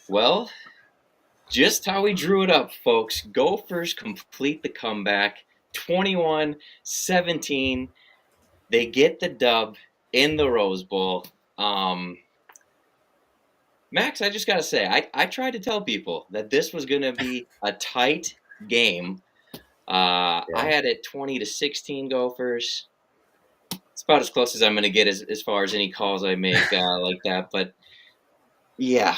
Well, just how we drew it up, folks. Gophers complete the comeback 21-17. They get the dub in the Rose Bowl. Um, Max, I just got to say, I tried to tell people that this was going to be a tight game. I Yeah. had it 20-16 Gophers. It's about as close as I'm going to get as far as any calls I make like that. But yeah,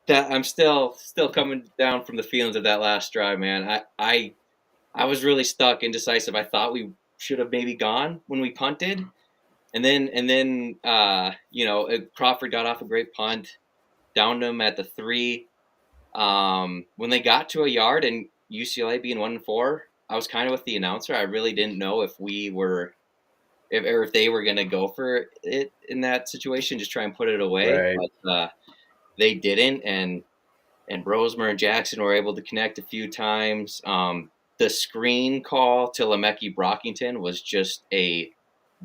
that I'm still coming down from the feelings of that last drive, man. I was really stuck, indecisive. I thought we should have maybe gone when we punted, and then Crawford got off a great punt, downed him at the 3. When they got to a yard and UCLA being 1-4, I was kind of with the announcer. I really didn't know if we were if they were going to go for it in that situation, just try and put it away, Right. but they didn't, and Rosemer and Jackson were able to connect a few times. The screen call to Lemecki Brockington was just a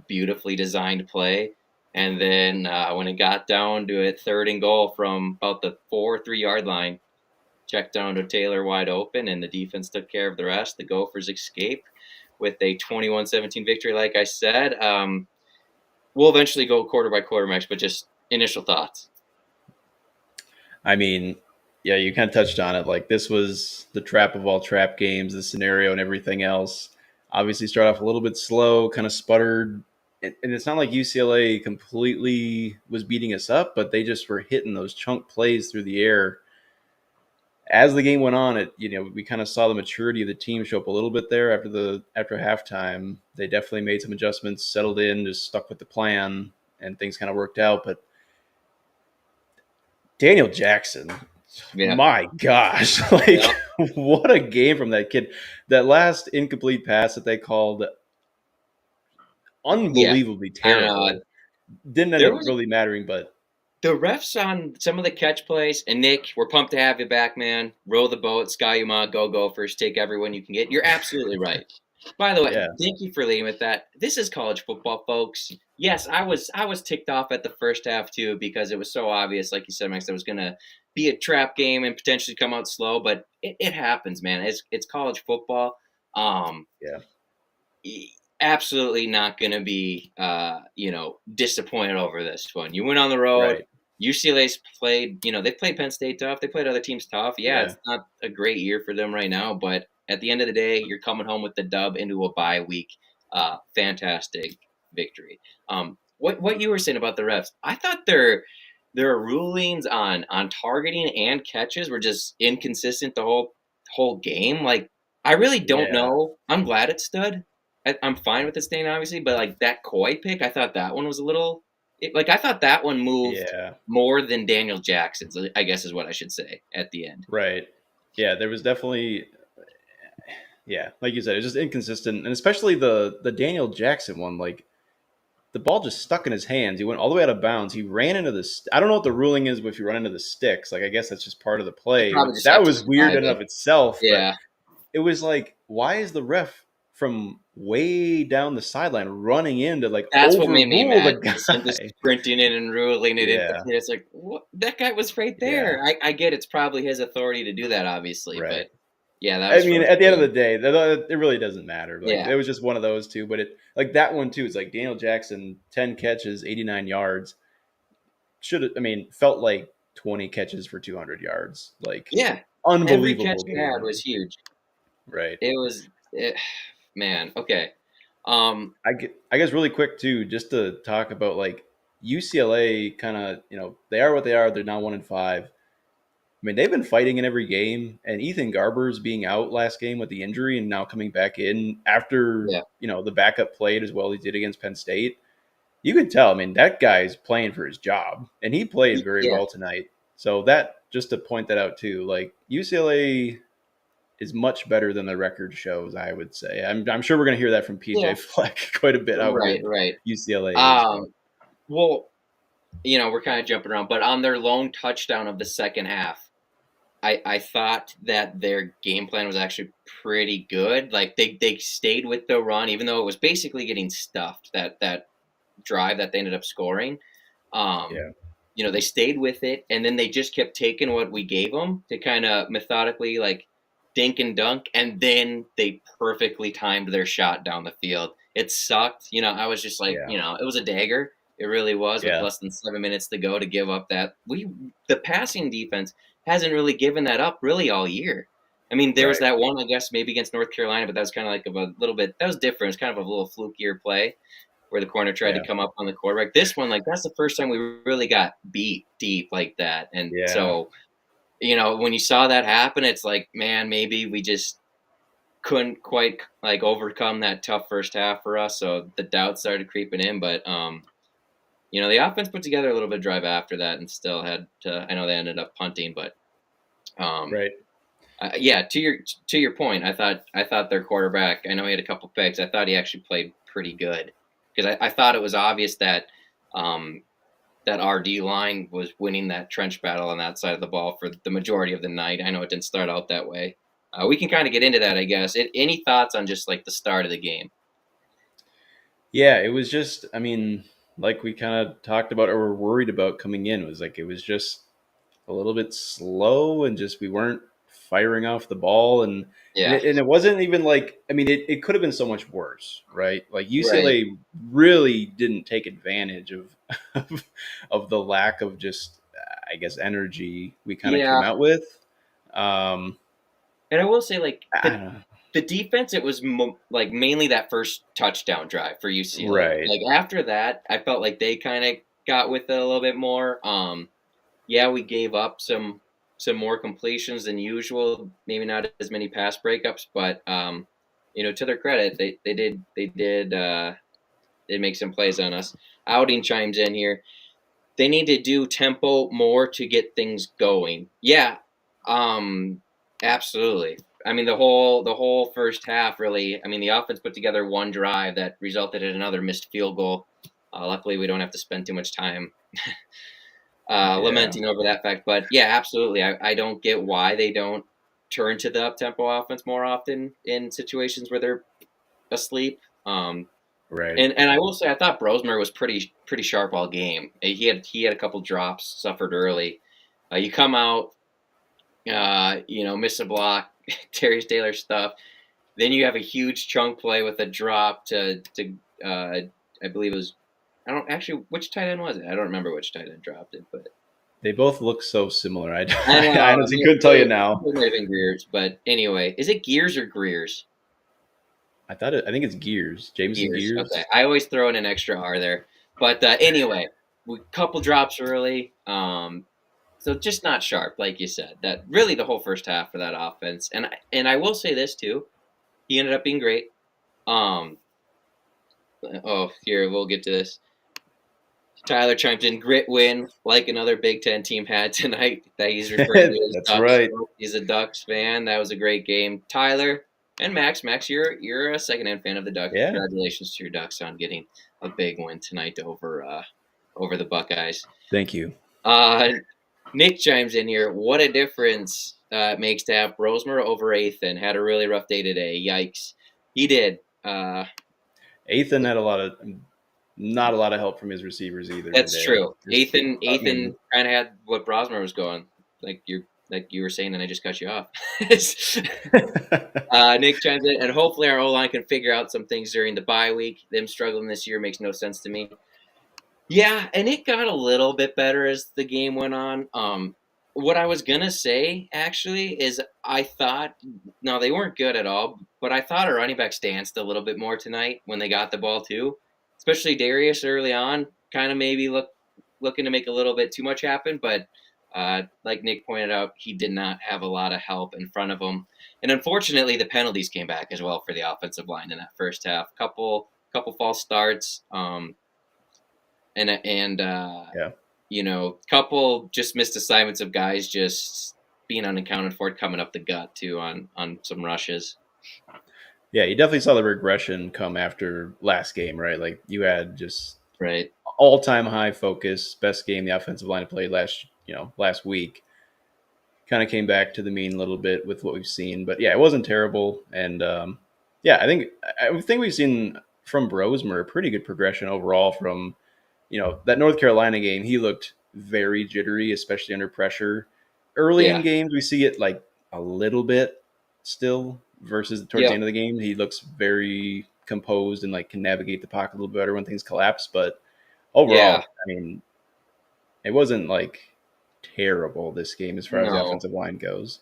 beautifully designed play. And then when it got down to a 3rd and goal from about the 3 yard line, checked down to Taylor wide open, and the defense took care of the rest. The Gophers escape with a 21-17 victory, like I said. We'll eventually go quarter by quarter, Max, but just initial thoughts. I mean, yeah, you kind of touched on it. Like this was the trap of all trap games, the scenario and everything else. Obviously, start off a little bit slow, kind of sputtered, and it's not like UCLA completely was beating us up, but they just were hitting those chunk plays through the air. As the game went on, we kind of saw the maturity of the team show up a little bit there after halftime. They definitely made some adjustments, settled in, just stuck with the plan, and things kind of worked out. But Daniel Jackson, Yeah. my gosh, Yeah. what a game from that kid. That last incomplete pass that they called, Yeah. unbelievably And terrible. Didn't end there up was really mattering, but the refs on some of the catch plays, and Nick, we're pumped to have you back, man. Row the boat, Skyuma, go Gophers, take everyone you can get. You're absolutely right. By the way, yeah, thank you for leading with that. This is college football, folks. Yes, I was ticked off at the first half too because it was so obvious, like you said, Max, that it was gonna be a trap game and potentially come out slow. But it happens, man. It's college football. Um, yeah, Absolutely not going to be disappointed over this one. You went on the road. right, UCLA's played, they played Penn State tough. They played other teams tough. Yeah, yeah. it's not a great year for them right now, but at the end of the day, you're coming home with the dub into a bye week. Fantastic victory. What you were saying about the refs, I thought their rulings on targeting and catches were just inconsistent the whole game. Like, I really don't Yeah, know. I'm glad it stood. I'm fine with it staying, obviously, but like that Coy pick, I thought that one was a little. I thought that one moved yeah, more than Daniel Jackson's. I guess is what I should say at the end. right. Yeah, there was definitely, yeah, like you said, it's just inconsistent, and especially the Daniel Jackson one. Like the ball just stuck in his hands. He went all the way out of bounds. He ran into the. I don't know what the ruling is if you run into the sticks. Like I guess that's just part of the They play, probably which just that have to was weird survive in and it. of itself. But Yeah, it was like, why is the ref from way down the sideline running in to like that's what made me overrule the mad. Just him just guy? sprinting in and ruling it into Yeah, the It's like, what? That guy was right yeah, there. I get it's probably his authority to do that, obviously, right. but yeah, that I was mean, at the end of the frustrating. day, it really doesn't matter. Like Yeah, it was just one of those two, but it like that one too. It's like Daniel Jackson, 10 catches, 89 yards. Should I mean felt like 20 catches for 200 yards. Like yeah. Every catch unbelievable he had game. was huge. Right. It was, man. Okay. Um, I guess really quick too, just to talk about like UCLA kind of, they are what they are. They're now 1-5. I mean, they've been fighting in every game, and Ethan Garber's being out last game with the injury and now coming back in after, yeah, the backup played as well as he did against Penn State. You can tell, I mean, that guy's playing for his job, and he played very yeah. well tonight. So that, just to point that out too, like UCLA is much better than the record shows, I would say. I'm sure we're going to hear that from PJ Yeah, Fleck quite a bit, how right, good right. UCLA is. But Um, well, we're kind of jumping around, but on their lone touchdown of the second half, I thought that their game plan was actually pretty good. Like they stayed with the run, even though it was basically getting stuffed that drive that they ended up scoring. Um, yeah, they stayed with it, and then they just kept taking what we gave them to kind of methodically like dink and dunk, and then they perfectly timed their shot down the field. It sucked. I was just like, Yeah. it was a dagger. It really was, with Yeah. less than 7 minutes to go, to give up that. The passing defense hasn't really given that up really all year. I mean, there was Right. that one, I guess, maybe against North Carolina, but that was kind of like a little bit, that was different. It was kind of a little flukier play where the corner tried to Yeah. come up on the quarterback. This one, like, that's the first time we really got beat deep like that. And Yeah. so, when you saw that happen, it's like, man, maybe we just couldn't quite like overcome that tough first half for us. So the doubts started creeping in, but the offense put together a little bit of drive after that, and still had to. I know they ended up punting, but um, Right. yeah. To your point, I thought their quarterback. I know he had a couple picks. I thought he actually played pretty good, because I thought it was obvious that um, that our D line was winning that trench battle on that side of the ball for the majority of the night. I know it didn't start out that way. We can kind of get into that, I guess. Any thoughts on just like the start of the game? Yeah, it was just, I mean, like we kind of talked about or were worried about coming in, was like it was just a little bit slow and just we weren't firing off the ball and Yeah, it wasn't even like, I mean, it could have been so much worse, right? Like right. UCLA really didn't take advantage of of the lack of just I guess energy we kind of came Yeah, out with. Um and I will say, like, I don't know. the defense, it was like mainly that first touchdown drive for UCLA. Right. Like after that, I felt like they kind of got with it a little bit more. Yeah, we gave up some more completions than usual. Maybe not as many pass breakups, but to their credit, they did make some plays on us. Outing chimes in here. They need to do tempo more to get things going. Yeah, um, absolutely. I mean, the whole first half, really. I mean, the offense put together one drive that resulted in another missed field goal. Luckily, we don't have to spend too much time Yeah. lamenting over that fact. But yeah, absolutely. I don't get why they don't turn to the up tempo offense more often in situations where they're asleep. Right. And I will say, I thought Brosmer was pretty sharp all game. He had a couple drops, suffered early. You come out, miss a block, Terry Taylor stuff. Then you have a huge chunk play with a drop to I believe it was, I don't actually, which tight end was it? I don't remember which tight end dropped it, but They both look so similar. I I know honestly couldn't tell you now. it might have been Greers, but anyway, is it Gears or Greers? I think it's Gears. Jameson Gears. Okay, Gears. I always throw in an extra R there, but anyway, we couple drops early. So just not sharp, like you said. That really the whole first half for that offense, and I will say this too. He ended up being great. Um, oh, here we'll get to this. Tyler chimes in, grit win, like another Big Ten team had tonight. That he's referring to as That's Ducks. right. He's a Ducks fan. That was a great game. Tyler and Max. Max, you're a secondhand fan of the Ducks. Yeah. Congratulations to your Ducks on getting a big win tonight over the Buckeyes. Thank you. Uh, Nick chimes in here. What a difference it makes to have Brosmer over Athan. Had a really rough day today. Yikes. He did. Ethan had not a lot of help from his receivers either That's today. true. Just, Ethan I mean, Ethan kind of had what Brosmer was going. Like you were saying, and I just cut you off. Nick chimes in, and hopefully our O line can figure out some things during the bye week. Them struggling this year makes no sense to me. Yeah, and it got a little bit better as the game went on. What I was gonna say actually is I thought, no, they weren't good at all, but I thought our running backs danced a little bit more tonight when they got the ball too, especially Darius early on. Kind of maybe looking to make a little bit too much happen, but like Nick pointed out, he did not have a lot of help in front of him, and unfortunately, the penalties came back as well for the offensive line in that first half. Couple false starts. And yeah, couple just missed assignments of guys just being unaccounted for, coming up the gut too on some rushes. yeah. You definitely saw the regression come after last game, right? Like you had just Right. all time high focus, best game the offensive line played last week. Kind of came back to the mean a little bit with what we've seen, but yeah, it wasn't terrible. And yeah, I think we've seen from Brosmer a pretty good progression overall from that North Carolina game. He looked very jittery, especially under pressure. Early in Yeah, games, we see it like a little bit still, versus towards the yep, end of the game, he looks very composed and like can navigate the pocket a little better when things collapse. But yeah. overall, I mean, it wasn't like terrible this game as far as the No, offensive line goes.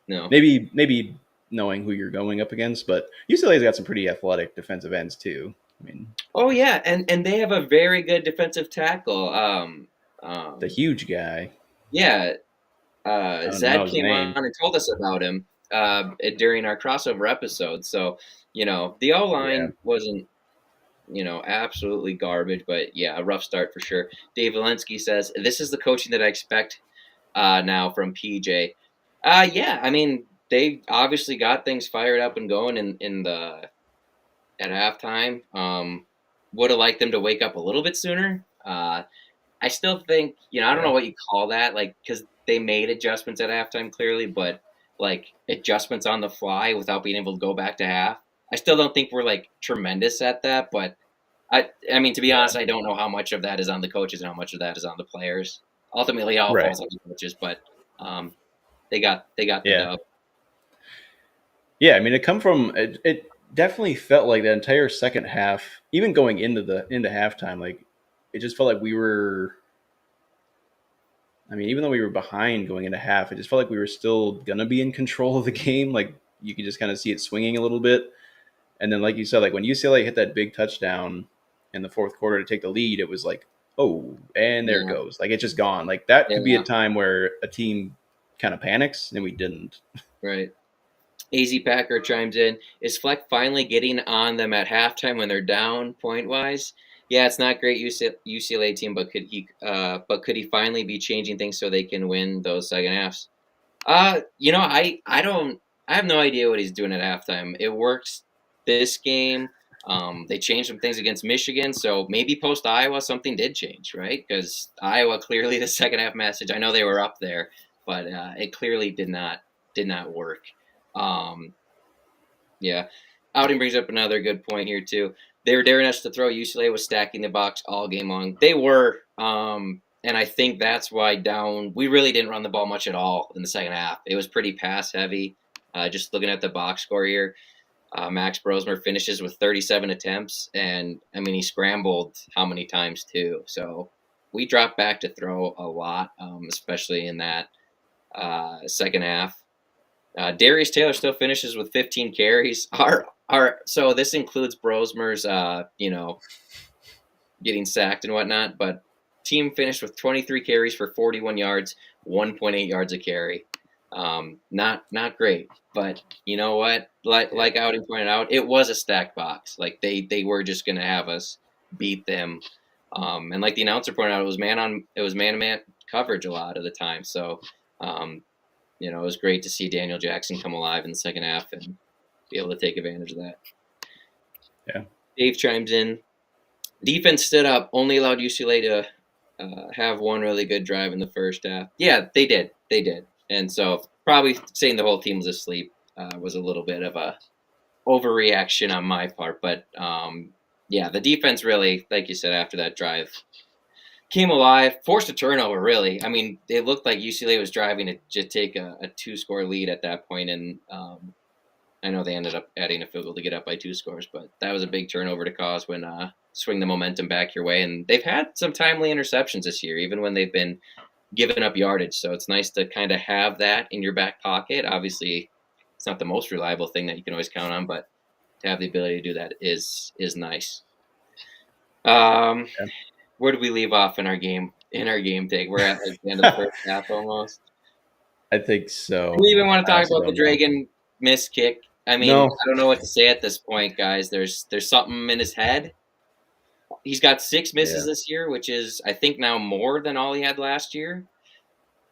no. Maybe knowing who you're going up against, but UCLA's got some pretty athletic defensive ends too. I mean, Oh yeah, and they have a very good defensive tackle. the Um, huge guy. yeah, I don't know Zed his came name. on and told us about him during our crossover episode. So the O Yeah, line wasn't absolutely garbage, but yeah, a rough start for sure. Dave Valensky says this is the coaching that I expect now from PJ. Yeah, I mean they obviously got things fired up and going in the at halftime. Would have liked them to wake up a little bit sooner. I still think, I don't yeah, know what you call that, like, because they made adjustments at halftime clearly, but like adjustments on the fly without being able to go back to half. I still don't think we're like tremendous at that, but I mean, to be yeah. honest, I don't know how much of that is on the coaches and how much of that is on the players. Ultimately, it all Right. falls on the coaches, but um, they got the Yeah, dub. yeah. I mean, it come from it. Definitely felt like that entire second half, even going into halftime, like it just felt like we were. I mean, even though we were behind going into half, it just felt like we were still gonna be in control of the game. Like you could just kind of see it swinging a little bit. And then, like you said, like when UCLA hit that big touchdown in the fourth quarter to take the lead, it was like, oh, and there it Yeah, goes. Like it's just gone. Like that could be a yeah, time where a team kind of panics, and we didn't. right. AZ Packer chimes in. Is Fleck finally getting on them at halftime when they're down point wise? Yeah, it's not great UCLA team, but could he finally be changing things so they can win those second halves? I don't I have no idea what he's doing at halftime. It works this game. They changed some things against Michigan, so maybe post Iowa something did change, right? Because Iowa clearly the second half message. I know they were up there, but it clearly did not work. Um, yeah. Outing brings up another good point here too. They were daring us to throw. UCLA was stacking the box all game long. They were, and I think that's why down. We really didn't run the ball much at all in the second half. It was pretty pass heavy. Just looking at the box score here, Max Brosmer finishes with 37 attempts, and I mean he scrambled how many times too. So we dropped back to throw a lot, especially in that second half. Darius Taylor still finishes with 15 carries. Our so this includes Brosmer's getting sacked and whatnot, but team finished with 23 carries for 41 yards, 1.8 yards a carry. Not great, but you know what? Yeah, Like Outing pointed out, it was a stacked box. Like they were just gonna have us beat them. And like the announcer pointed out, it was man to man coverage a lot of the time. So um, it was great to see Daniel Jackson come alive in the second half and be able to take advantage of that. yeah, Dave chimes in. Defense stood up, only allowed UCLA to have one really good drive in the first half. Yeah, they did. They did. And so probably saying the whole team was asleep was a little bit of a overreaction on my part. But yeah, the defense really, like you said, after that drive, came alive, forced a turnover. Really, I mean, it looked like UCLA was driving to just take a two-score lead at that point, and I know they ended up adding a field goal to get up by 2 scores, but that was a big turnover to cause when swing the momentum back your way. And they've had some timely interceptions this year, even when they've been giving up yardage. So it's nice to kind of have that in your back pocket. Obviously, it's not the most reliable thing that you can always count on, but to have the ability to do that is nice. Um, yeah. where did we leave off in our game? In our game take, we're at like the end of the first half almost. I think Do we so. even want to I talk honestly about the don't know. Dragon miss kick? I mean, No. I don't know what to say at this point, guys. There's something in his head. He's got 6 misses Yeah, this year, which is I think now more than all he had last year,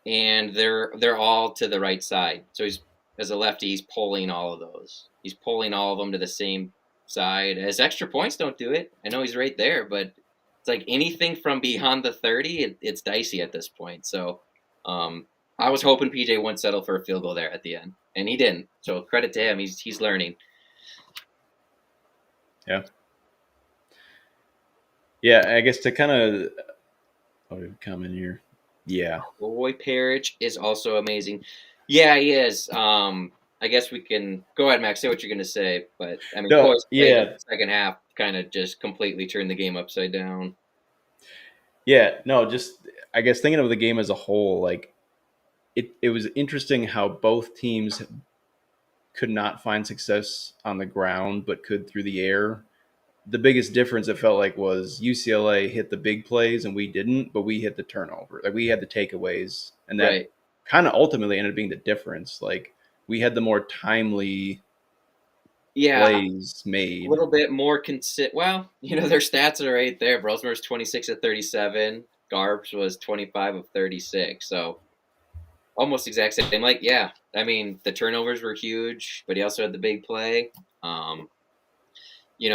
and they're all to the right side. So he's as a lefty, he's pulling all of those. He's pulling all of them to the same side. As extra points don't do it. I know he's right there, but it's like anything from beyond the 30, it's dicey at this point. So I was hoping PJ wouldn't settle for a field goal there at the end, and he didn't. So credit to him. He's learning. yeah, yeah. I guess to kind of, oh, come in here. Yeah. Roy Parrish is also amazing. Yeah, he is. I guess we can go ahead, Max. Say what you're going to say, but I mean, No, Coy's play the yeah. second half kind of just completely turned the game upside down. Yeah. No, just I guess thinking of the game as a whole, like it was interesting how both teams could not find success on the ground, but could through the air. The biggest difference it felt like was UCLA hit the big plays and we didn't, but we hit the turnover. Like we had the takeaways, and that Right. kind of ultimately ended up being the difference. Like we had the more timely Yeah, plays a made. little bit more Well, their stats are right there. Brosmer's 26 of 37. Garbs was 25 of 36. So almost exact same. Like, yeah, I mean, the turnovers were huge, but he also had the big play. Um,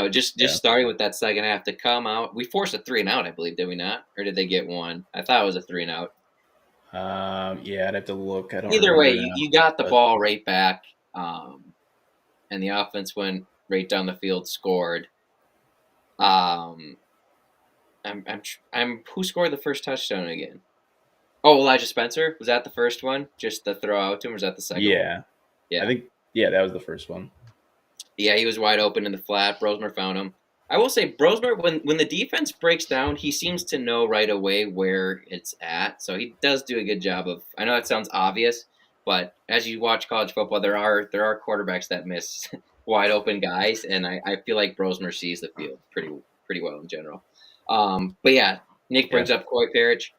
just Yeah. starting with that second half to come out. We forced a 3-and-out, I believe, did we not? Or did they get one? I thought it was a 3-and-out. Yeah, I'd have to look. I don't Either way, remember you, now, you got the but ball right back, and the offense went right down the field, scored. Um, I'm who scored the first touchdown again? Oh, Elijah Spencer, was that the first one? Just the throw out to him, or was that the second one? yeah, I Yeah. think that was the first one. Yeah, he was wide open in the flat. Brosmer found him. I will say, Brosmer, when the defense breaks down, he seems to know right away where it's at. So he does do a good job of. I know that sounds obvious, but as you watch college football, there are quarterbacks that miss wide open guys, and I feel like Brosmer sees the field pretty well in general. But yeah, Nick Yeah, brings up Coy Parrish.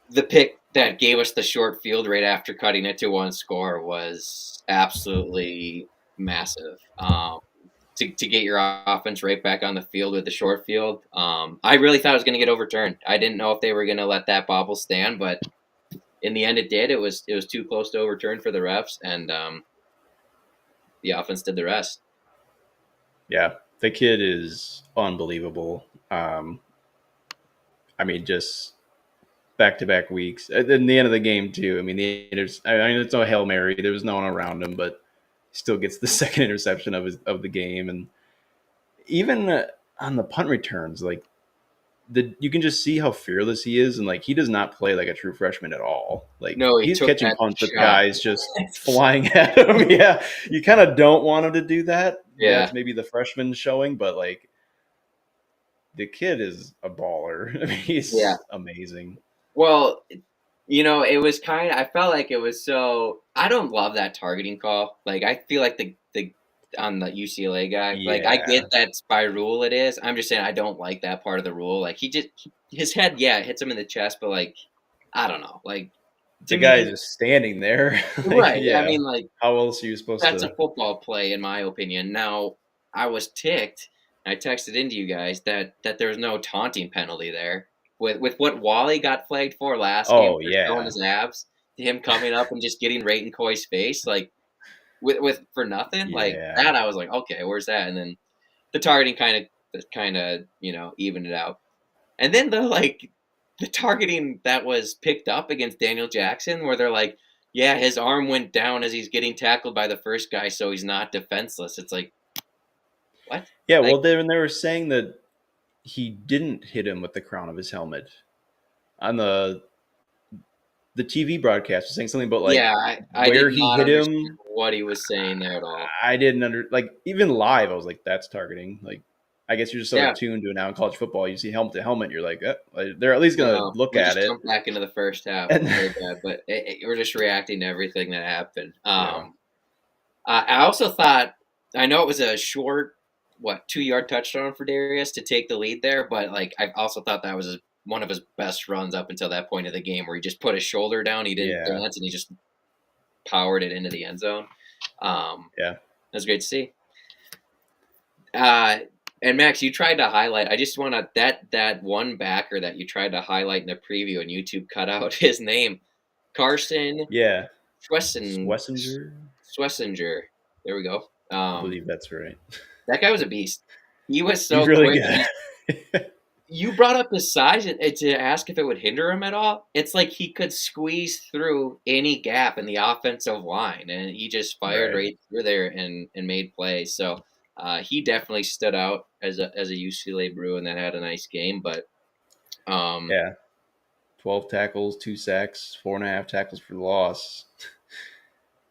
The pick that gave us the short field right after cutting it to one score was absolutely massive. To get your offense right back on the field with the short field, I really thought it was going to get overturned. I didn't know if they were going to let that bobble stand, but in the end, it did. It was too close to overturn for the refs, and the offense did the rest. yeah. The kid is unbelievable. I mean, just back to back weeks. In the end of the game too. I mean, it's no Hail Mary. There was no one around him, but he still gets the second interception of the game, and even on the punt returns, like you can just see how fearless he is, and like he does not play like a true freshman at all. Like No, he he's took catching that punts with shot. guys just flying at him. Yeah, you kind of don't want him to do that. Yeah, That's maybe the freshman showing, but like the kid is a baller. I mean, yeah. he's amazing. Well, it was I felt like it was so. I don't love that targeting call. Like, I feel like the on the UCLA guy. Like, I get Yeah, that's by rule it is. I'm just saying I don't like that part of the rule. Like, his head, yeah, hits him in the chest, but like, I don't know. Like, the to guy is me, just standing there. Like, right? I yeah, mean, like, how else are you supposed that's a to? football play, in my opinion. Now, I was ticked. I texted into you guys that there was no taunting penalty there. With what Wally got flagged for last game Oh for showing yeah, his abs, him coming up and just getting right in Coy's face, like with for nothing, like yeah. that. I was like, okay, where's that? And then the targeting kind of evened it out. And then the targeting that was picked up against Daniel Jackson, where they're like, yeah, his arm went down as he's getting tackled by the first guy, so he's not defenseless. It's like, what? Yeah, Like, well, they were saying that he didn't hit him with the crown of his helmet on the TV broadcast was saying something about like yeah, I did where he not hit understand him. what he was saying there at all. I didn't like even live. I was like, that's targeting. Like, I guess you're just so Yeah, attuned to now in college football. You see helmet to helmet, you're like, they're at least gonna no, look we at just it. jumped back into the first half And really bad, but we're just reacting to everything that happened. yeah, I also thought, I know it was a short, 2-yard touchdown for Darius to take the lead there, but like I also thought that was one of his best runs up until that point of the game, where he just put his shoulder down, he didn't yeah, dance, and he just powered it into the end zone. yeah, It was great to see. Uh, and Max, you tried to highlight. I just want to that one backer that you tried to highlight in the preview, and YouTube cut out his name, Carson yeah. Schwessen, Wessinger, Schlesinger. There we go. I believe that's right. That guy was a beast. He was He's so really quick. good. You brought up his size to ask if it would hinder him at all. It's like he could squeeze through any gap in the offensive line, and he just fired Right. right through there and made plays. So he definitely stood out as a UCLA Bruin that had a nice game. But um, Yeah. 12 tackles, 2 sacks, 4.5 tackles for loss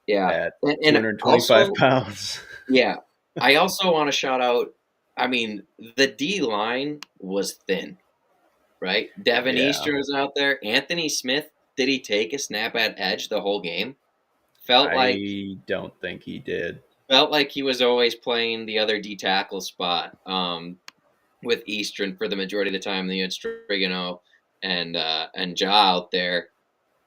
Yeah, at and 225 also, pounds. yeah, I also want to shout out. I mean, the D line was thin, right? Devin Yeah, Eastern was out there. Anthony Smith, did he take a snap at edge the whole game? Felt like I don't think he did. felt like he was always playing the other D tackle spot with Eastern for the majority of the time. Then you had Strigano and Ja out there.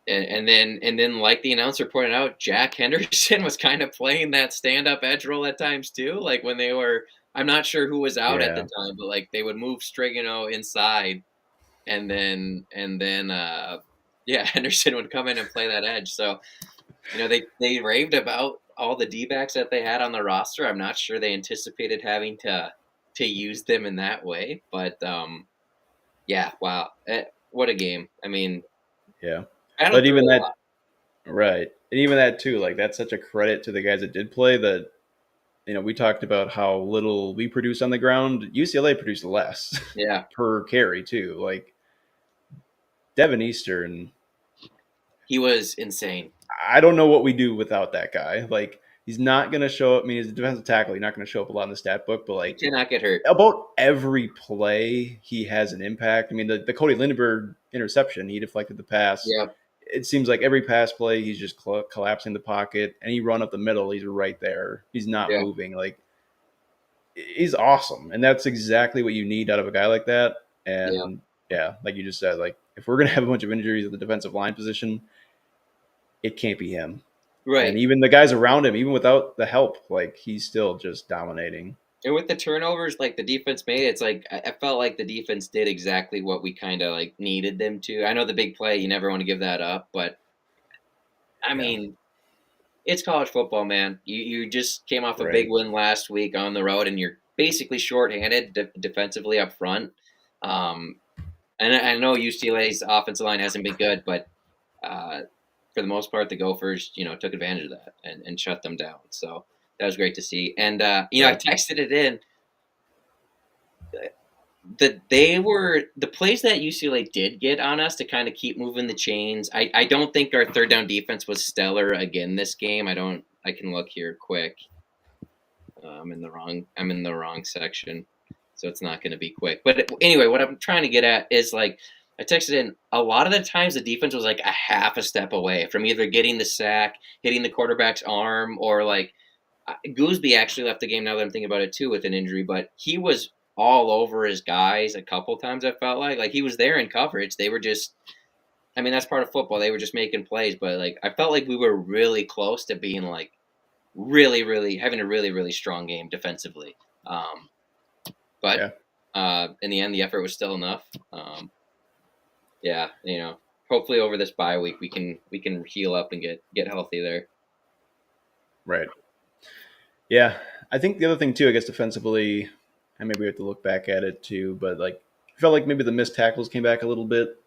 And then like the announcer pointed out, Jack Henderson was kind of playing that stand up edge role at times too. Like when they were, I'm not sure who was out at the Yeah, time, but like they would move Strigano inside, and then yeah, Henderson would come in and play that edge. So they raved about all the D backs that they had on the roster. I'm not sure they anticipated having to use them in that way, but yeah, wow, what a game! I mean, yeah. battled But through even a that, lot. right. And even that too, like that's such a credit to the guys that did play that, we talked about how little we produce on the ground. UCLA produced less Yeah, per carry too. Like Devin Eastern, he was insane. I don't know what we do without that guy. Like he's not going to show up. I mean, he's a defensive tackle. He's not going to show up a lot in the stat book, but He like cannot get hurt. about every play, he has an impact. I mean, the Cody Lindenberg interception, he deflected the pass. Yep, It seems like every pass play, he's just collapsing the pocket. Any run up the middle, he's right there. He's not yeah, moving. Like he's awesome, and that's exactly what you need out of a guy like that. yeah. And yeah, like you just said, like if we're gonna have a bunch of injuries at the defensive line position, it can't be him. And Right. even the guys around him, even without the help, like he's still just dominating. And with the turnovers, like the defense made, it's like I felt like the defense did exactly what we kind of like needed them to. I know the big play, you never want to give that up, but I Yeah, mean, it's college football, man. You just came off a big right. win last week on the road, and you're basically shorthanded defensively up front. Um, and I know UCLA's offensive line hasn't been good, but uh, for the most part, the Gophers, took advantage of that and shut them down. So that was great to see. And I Right. texted it in that they were the plays that UCLA did get on us to kind of keep moving the chains. I don't think our third down defense was stellar again this game. I can look here quick. I'm in the wrong section, so it's not going to be quick. But anyway, what I'm trying to get at is like I texted in a lot of the times the defense was like a half a step away from either getting the sack, hitting the quarterback's arm, or like Gooseby actually left the game. Now that I'm thinking about it too, with an injury, but he was all over his guys a couple times. I felt like he was there in coverage. They were just, I mean, that's part of football. They were just making plays, but like I felt like we were really close to being like really, really having a really, really strong game defensively. But Yeah. in the end, the effort was still enough. Yeah, hopefully over this bye week we can heal up and get healthy there. Right. Yeah. I think the other thing too, I guess defensively, and maybe we have to look back at it too, but like I felt like maybe the missed tackles came back a little bit.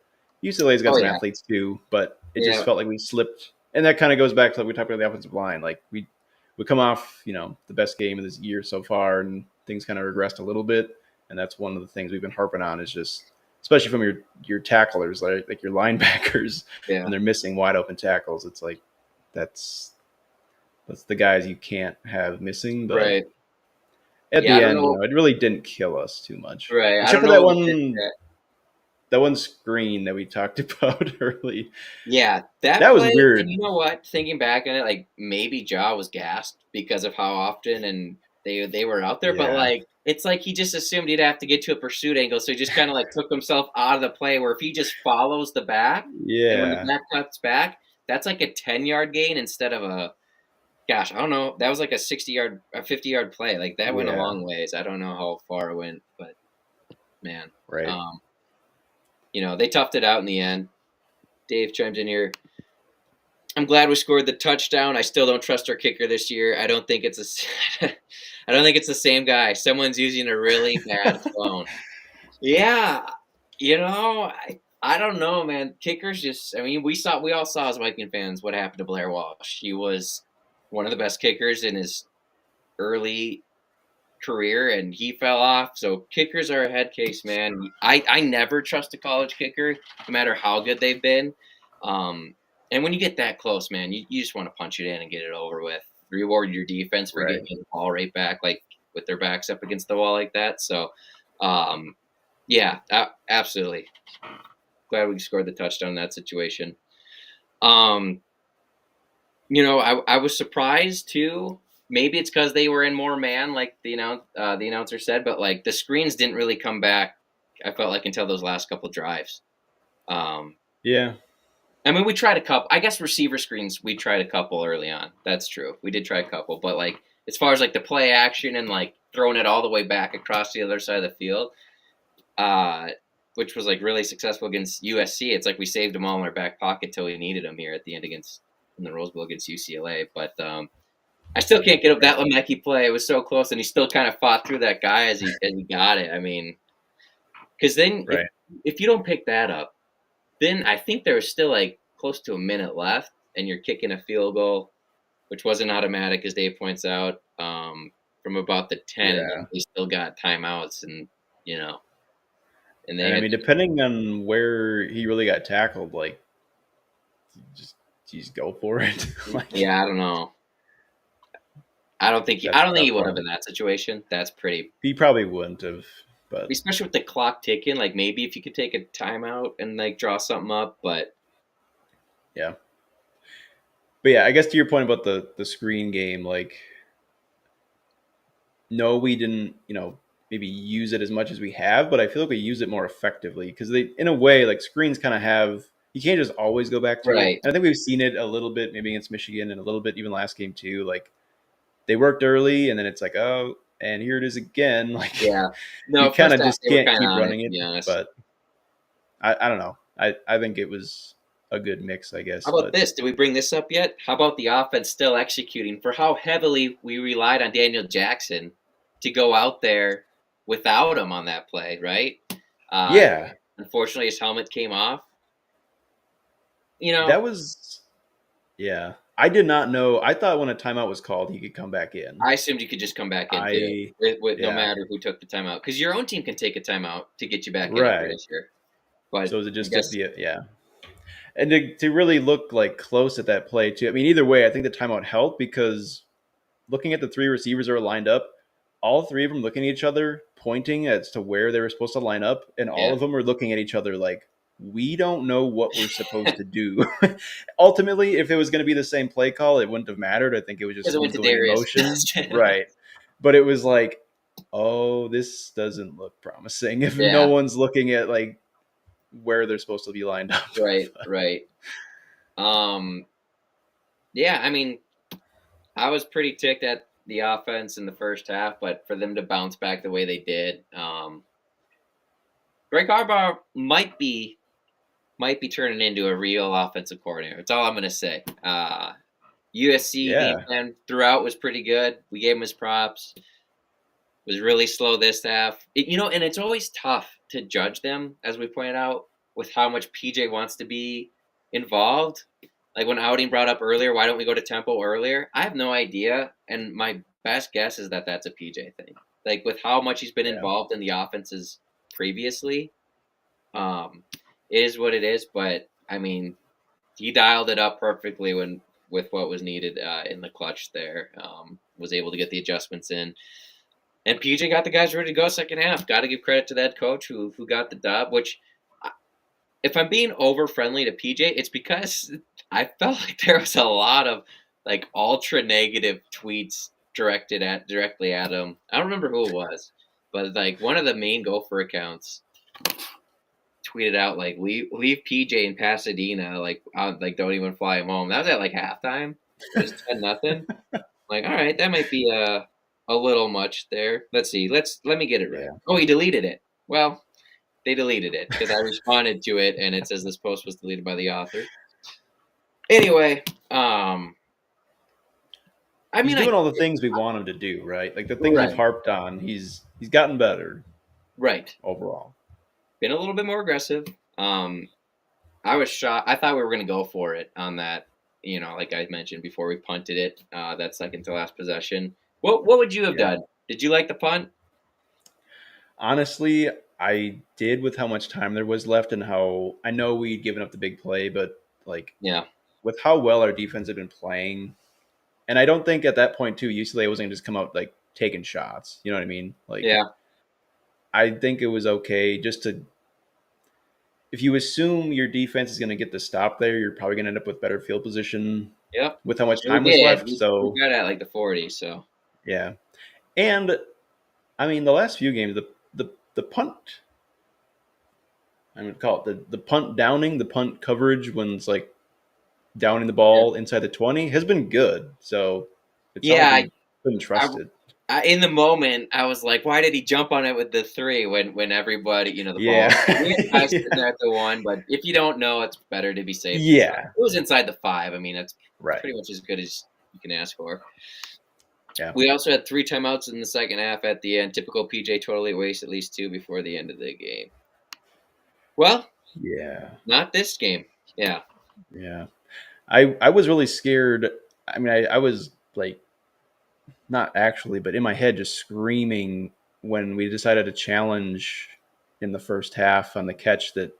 UCLA's got Oh some yeah, athletes too, but it just yeah, felt like we slipped. And that kind of goes back to like we talked about the offensive line. Like we come off, the best game of this year so far, and things kind of regressed a little bit. And that's one of the things we've been harping on is just, especially from your tacklers, like your linebackers, yeah. when they're missing wide open tackles. It's like that's that's the guys you can't have missing. But Right. at Yeah, I the don't end, know. it really didn't kill us too much, Right, I except don't for know that what the one screen that we talked about early. yeah, that That was play, and weird. you know what? Thinking back on it, like maybe Ja was gassed because of how often and they were out there, but Yeah, like it's like he just assumed he'd have to get to a pursuit angle, so he just kind of like took himself out of the play. Where if he just follows the back, and when the yeah, back cuts back, that's like a 10-yard gain instead of a gosh, I don't know. That was like a 60-yard, a 50-yard play. Like that went a yeah. long ways. I don't know how far it went, but man, Right. um, they toughed it out in the end. Dave chimes in here. I'm glad we scored the touchdown. I still don't trust our kicker this year. I don't think it's I don't think it's the same guy. Someone's using a really bad phone. Yeah, I don't know, man. Kickers just. I mean, we all saw as Viking fans what happened to Blair Walsh. He was one of the best kickers in his early career, and he fell off. So kickers are a head case, man. I never trust a college kicker, no matter how good they've been. Um, and when you get that close, man, you just want to punch it in and get it over with. Reward your defense for Right. getting the ball right back, like with their backs up against the wall like that. So, um, yeah, absolutely. Glad we scored the touchdown in that situation. Um, I was surprised too. Maybe it's because they were in more man, like the announcer said, but like the screens didn't really come back. I felt like until those last couple drives. Um, Yeah. I mean, we tried a couple. I guess receiver screens we tried a couple early on. That's true. We did try a couple, but like as far as like the play action and like throwing it all the way back across the other side of the field, uh, which was like really successful against USC. It's like we saved them all in our back pocket till we needed them here at the end against in the Rose Bowl against UCLA. But I still can't get up Right. that Lemecki play. It was so close, and he still kind of fought through that guy as he got it. I mean, because then Right. if you don't pick that up, then I think there was still like close to a minute left, and you're kicking a field goal, which wasn't automatic, as Dave points out, from about the 10, and Yeah. then they still got timeouts, and and they And I had mean, depending on where he really got tackled, like just just go for it. Like yeah, I don't know. I that's a don't think tough he would have one. in that situation. That's pretty, He probably wouldn't have, but especially with the clock ticking. Like maybe if you could take a timeout and like draw something up, but yeah. But yeah, I guess to your point about the screen game, like no, we didn't, maybe use it as much as we have, but I feel like we use it more effectively because they, in a way, like screens kind of have, you can't just always go back to it. right, And I think we've seen it a little bit, maybe against Michigan and a little bit even last game too. Like they worked early and then it's like, oh, and here it is again. Like yeah. you No, kind first of half just they were can't kind of keep on it, running to it. be honest. But I don't know. I think it was a good mix, I How guess. about But this? Did we bring this up yet? How about the offense still executing for how heavily we relied on Daniel Jackson to go out there without him on that play, right? Uh, yeah, Unfortunately, his helmet came off. You know, that was, yeah. I did not know. I thought when a timeout was called, he could come back in. I assumed you could just come back in too, I, with no yeah, matter who took the timeout, because your own team can take a timeout to get you back in if you're right. this year. But So is it I just to guess be, yeah. And to really look like close at that play too. I mean, either way, I think the timeout helped because looking at the three receivers that were lined up, all three of them looking at each other, pointing as to where they were supposed to line up, and all yeah, of them are looking at each other like, we don't know what we're supposed to do. Ultimately, if it was going to be the same play call, it wouldn't have mattered. I think it was just because it went who's to going in Darius. motion. Right. But it was like, oh, this doesn't look promising if no Yeah, one's looking at like where they're supposed to be lined up. right, right. Um, yeah, I mean, I was pretty ticked at the offense in the first half, but for them to bounce back the way they did, Greg Harbaugh might be turning into a real offensive coordinator. That's all I'm going to say. USC game Yeah. plan throughout was pretty good. We gave him his props. Was really slow this half. And it's always tough to judge them, as we pointed out, with how much PJ wants to be involved. Like when Outing brought up earlier, why don't we go to tempo earlier? I have no idea, and my best guess is that that's a PJ thing. Like with how much he's been Yeah. involved in the offenses previously, um, it is what it is. But I mean, he dialed it up perfectly with what was needed in the clutch. There, was able to get the adjustments in. And PJ got the guys ready to go second half. Got to give credit to that coach who got the dub. Which, if I'm being over friendly to PJ, it's because I felt like there was a lot of like ultra negative tweets directly at him. I don't remember who it was, but like one of the main Gopher accounts tweeted out like leave PJ in Pasadena, like don't even fly him home. That was at like halftime. It was 10-0. Like, all right, that might be a little much there. Let's see. Let me get it right. Yeah. Oh, he deleted it. Well, they deleted it because I responded to it and it says this post was deleted by the author. Anyway, I He's mean, doing all the things we want him to do, right? Like the things we've right, harped on. He's gotten better right. overall. Been a little bit more aggressive. Um, I was shocked. I thought we were going to go for it on that. Like I mentioned before, we punted it. That second to last possession. What would you have Yeah. done Did you like the punt? Honestly, I did with how much time there was left and how I know we'd given up the big play, but like Yeah, with how well our defense had been playing, and I don't think at that point too, UCLA wasn't gonna just come out like taking shots. You know what I mean? Like yeah, I think it was okay just to if you assume your defense is gonna get the stop there, you're probably gonna end up with better field position yep. with how much And we time was did. left. We So got at like the 40. So yeah. And I mean the last few games, the punt I'm gonna call it the punt downing, the punt coverage when it's like downing the yeah, ball inside the 20 has been good. So it's not like yeah. we couldn't I, trust it. in the moment, I was like, why did he jump on it with the three when everybody, the Yeah. ball? We had guys sitting Yeah. there at the one, but if you don't know, it's better to be safe than sorry. Yeah. It was inside the 5. I mean, that's Right. pretty much as good as you can ask for. Yeah. We also had 3 timeouts in the second half at the end. Typical PJ totally wastes at least 2 before the end of the game. Well, Yeah. not this game. Yeah. Yeah. I was really scared. I mean, I was like not actually, but in my head just screaming when we decided to challenge in the first half on the catch that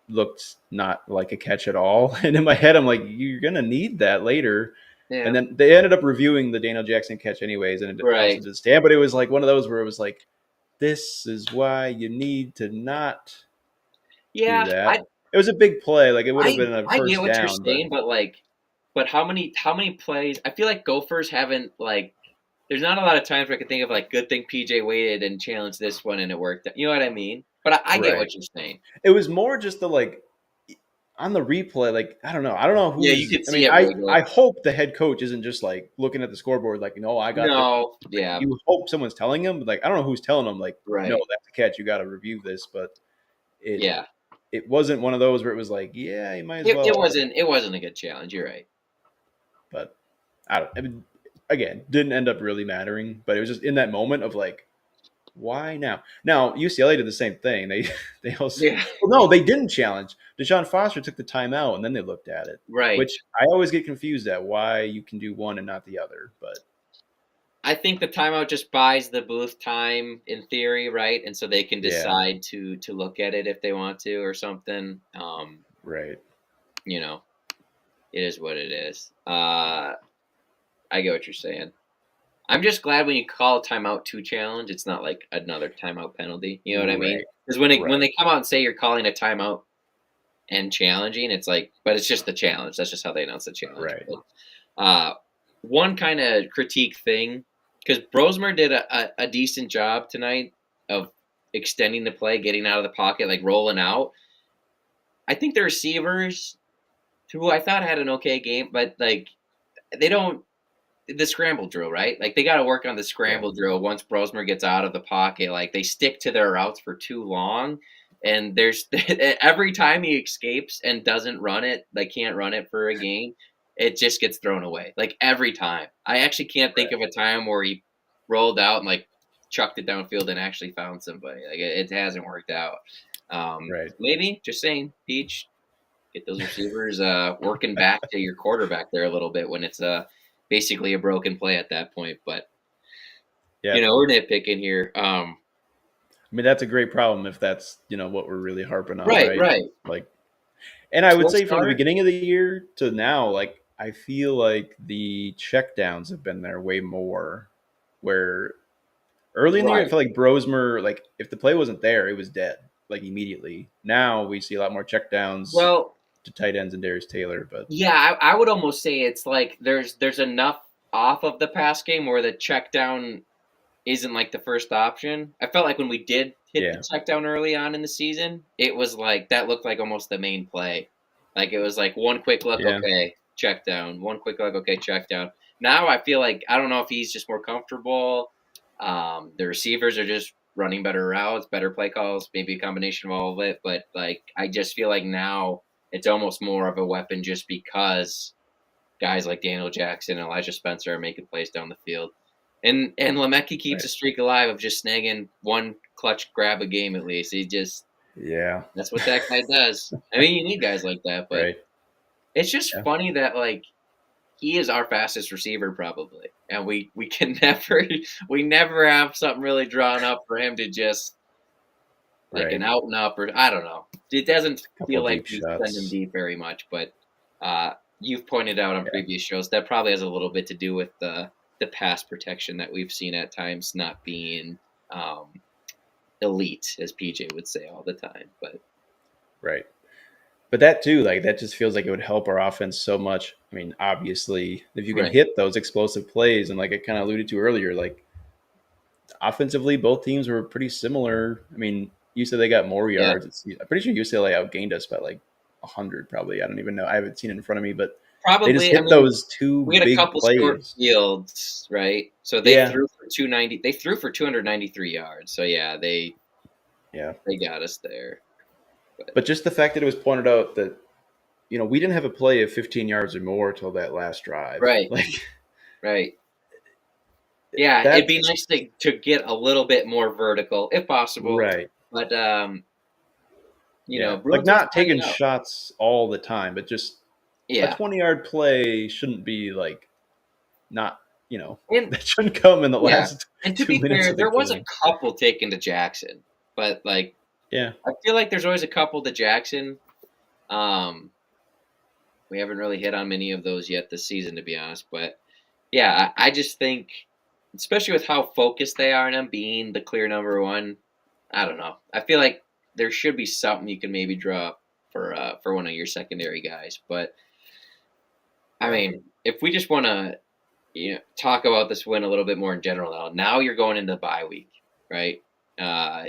looked not like a catch at all. And in my head, I'm like, you're gonna need that later. And Yeah. then they ended up reviewing the Daniel Jackson catch anyways, and it also Right. did stand. But it was like one of those where it was like, this is why you need to not do Yeah. that. It was a big play, like it would have I been a I get first what you're down, but saying, but but how many plays? I feel like Gophers haven't there's not a lot of times where I can think of good thing PJ waited and challenged this one and it worked. You know what I mean? But I get right. what you're saying. It was more just the like on the replay, like I don't know Yeah, you who's. could I see mean, it I wiggle. hope the head coach isn't just like looking at the scoreboard, like, no, I got this. No, Like yeah, you hope someone's telling him, but like I don't know who's telling him, like, no, right. that's a catch. You got to review this, but it Yeah, it wasn't one of those where it was like, yeah, you might as it well. wasn't a good challenge. You're right. But I don't. I mean, again, didn't end up really mattering. But it was just in that moment of like, why now? Now UCLA did the same thing. They they also Yeah, well, no, they didn't challenge. Deshaun Foster took the timeout and then they looked at it, right. which I always get confused at why you can do one and not the other. But I think the timeout just buys the booth time in theory, right? And so they can yeah, decide to look at it if they want to or something. right, You know, it is what it is. I get what you're saying. I'm just glad when you call a timeout to challenge, it's not like another timeout penalty. You know what I mean? right, Because when right, they come out and say you're calling a timeout and challenging, it's like, but it's just the challenge. That's just how they announce the challenge. right, But, one kind of critique thing, because Brosmer did a decent job tonight of extending the play, getting out of the pocket, like rolling out. I think the receivers, who I thought had an okay game, but they don't the scramble drill, right? Like they got to work on the yeah, scramble drill once Brosmer gets out of the pocket. Like they stick to their routes for too long, and there's every time he escapes and doesn't run it, like can't run it for a game, it just gets thrown away. Like every time, I actually can't think right, of a time where he rolled out and chucked it downfield and actually found somebody. Like it hasn't worked out. right, Maybe just saying, Peach, get those receivers working back to your quarterback there a little bit when it's basically a broken play at that point. But yeah. we're nitpicking here. I mean, that's a great problem if that's what we're really harping on, Right, right? right. Like, and I would Slow say from the start. beginning of the year to now, like I feel like the checkdowns have been there way more. Where early in the year, I Right. feel like Brosmer, like if the play wasn't there, it was dead, like immediately. Now we see a lot more checkdowns Well, to tight ends and Darius Taylor, but yeah, I would almost say it's like there's enough off of the pass game where the check down isn't like the first option. I felt like when we did hit the yeah, check down early on in the season, it was like that looked like almost the main play. Like it was like one quick look, yeah, okay, check down. One quick look, okay, check down. Now I feel like I don't know if he's just more comfortable. The receivers are just running better routes, better play calls, maybe a combination of all of it. But I just feel like now it's almost more of a weapon just because guys like Daniel Jackson and Elijah Spencer are making plays down the field. And Lemecki keeps right, a streak alive of just snagging one clutch grab a game at least. He just yeah, that's what that guy does. I mean, you need guys like that, but right, it's just yeah, funny that he is our fastest receiver probably, and we can never we never have something really drawn up for him to just like an Right. out and up, or I don't know. It doesn't A couple feel of like deep we send him shots. deep very much, but you've pointed out on Yeah. previous shows that probably has a little bit to do with the pass protection that we've seen at times not being um, elite, as PJ would say all the time. But Right. But that too, like that just feels like it would help our offense so much. I mean, obviously, if you can right, hit those explosive plays, and like I kind of alluded to earlier, like offensively, both teams were pretty similar. I mean, you said they got more yeah, yards. I'm pretty sure UCLA outgained us by like 100, probably. I don't even know. I haven't seen it in front of me, but they just probably. I hit mean, those two we had a big couple short plays. fields, right? So they Yeah, threw for 290. They threw for 293 yards. So yeah, yeah. they got us there. But But just the fact that it was pointed out that we didn't have a play of 15 yards or more till that last drive. right, Like right. Yeah, it'd be that's nice to get a little bit more vertical if possible, right. but Yeah, like Bruins was not playing taking out. shots all the time, but just a Yeah, 20-yard play shouldn't be like not, and that shouldn't come in the yeah, last and to 2 be minutes fair, of the there was a game. couple taken to Jackson, but like Yeah, I feel like there's always a couple to Jackson. Um, we haven't really hit on many of those yet this season, to be honest. But yeah, I just think, especially with how focused they are on him being the clear number one, I don't know. I feel like there should be something you can maybe draw up for one of your secondary guys. But I yeah, mean, if we just want to talk about this win a little bit more in general now you're going into the bye week, right?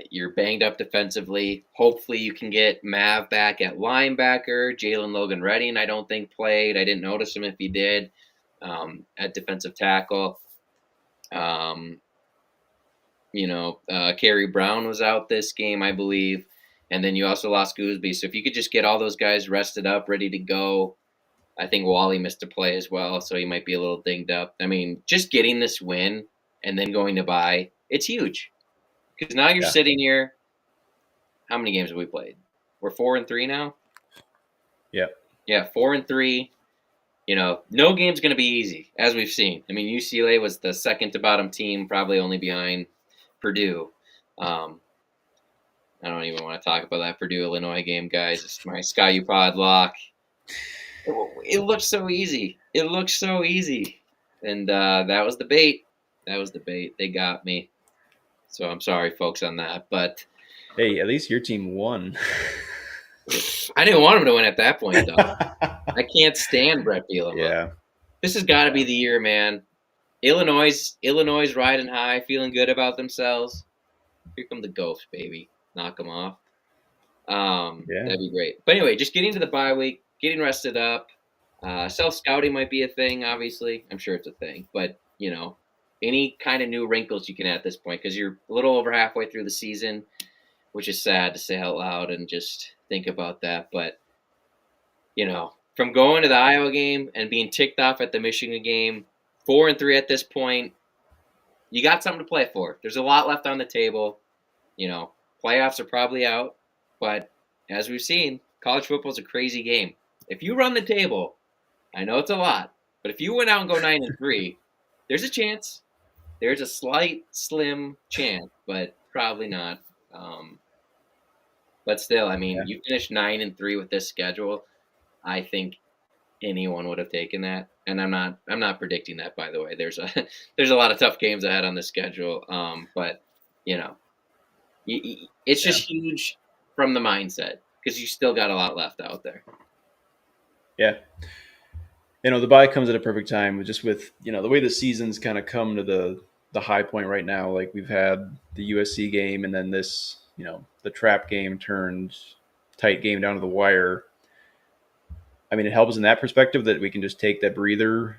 You're banged up defensively. Hopefully, you can get Mav back at linebacker. Jalen Logan Redding, I don't think played. I didn't notice him if he did at defensive tackle. Um, Kerry Brown was out this game, I believe. And then you also lost Gooseby. So if you could just get all those guys rested up, ready to go, I think Wally missed a play as well, so he might be a little dinged up. I mean, just getting this win and then going to bye, it's huge. Because now you're yeah, sitting here. How many games have we played? We're 4-3 now. yeah, Yeah, 4-3. No game's going to be easy, as we've seen. I mean, UCLA was the second to bottom team, probably only behind Purdue. Um, I don't even want to talk about that Purdue Illinois game, guys. It's my Sky U Pod lock. It looks so easy. It looks so easy, and that was the bait. That was the bait. They got me. So I'm sorry, folks, on that. But hey, at least your team won. I didn't want him to win at that point, though. I can't stand Brett Bielema. Yeah, This has got to be yeah, the year, man. Illinois riding high, feeling good about themselves. Here come the Gophers, baby. Knock them off. yeah, That'd be great. But anyway, just getting to the bye week, getting rested up. Self scouting might be a thing, obviously. I'm sure it's a thing. But, any kind of new wrinkles you can add at this point because you're a little over halfway through the season, which is sad to say out loud and just think about that. But, from going to the Iowa game and being ticked off at the Michigan game, 4-3 at this point, you got something to play for. There's a lot left on the table. Playoffs are probably out, but as we've seen, college football is a crazy game. If you run the table, I know it's a lot, but if you went out and go 9-3, there's a chance. There's a slight, slim chance, but probably not. Um, but still, I mean, yeah, you finish 9-3 with this schedule. I think anyone would have taken that, and I'm not predicting that. By the way, there's a there's a lot of tough games ahead on the schedule. But you know, it's yeah. just huge from the mindset because you still got a lot left out there. Yeah. The bye comes at a perfect time, just with the way the season's kind of come to the high point right now. Like we've had the USC game, and then this, the trap game turned tight game down to the wire. I mean, it helps in that perspective that we can just take that breather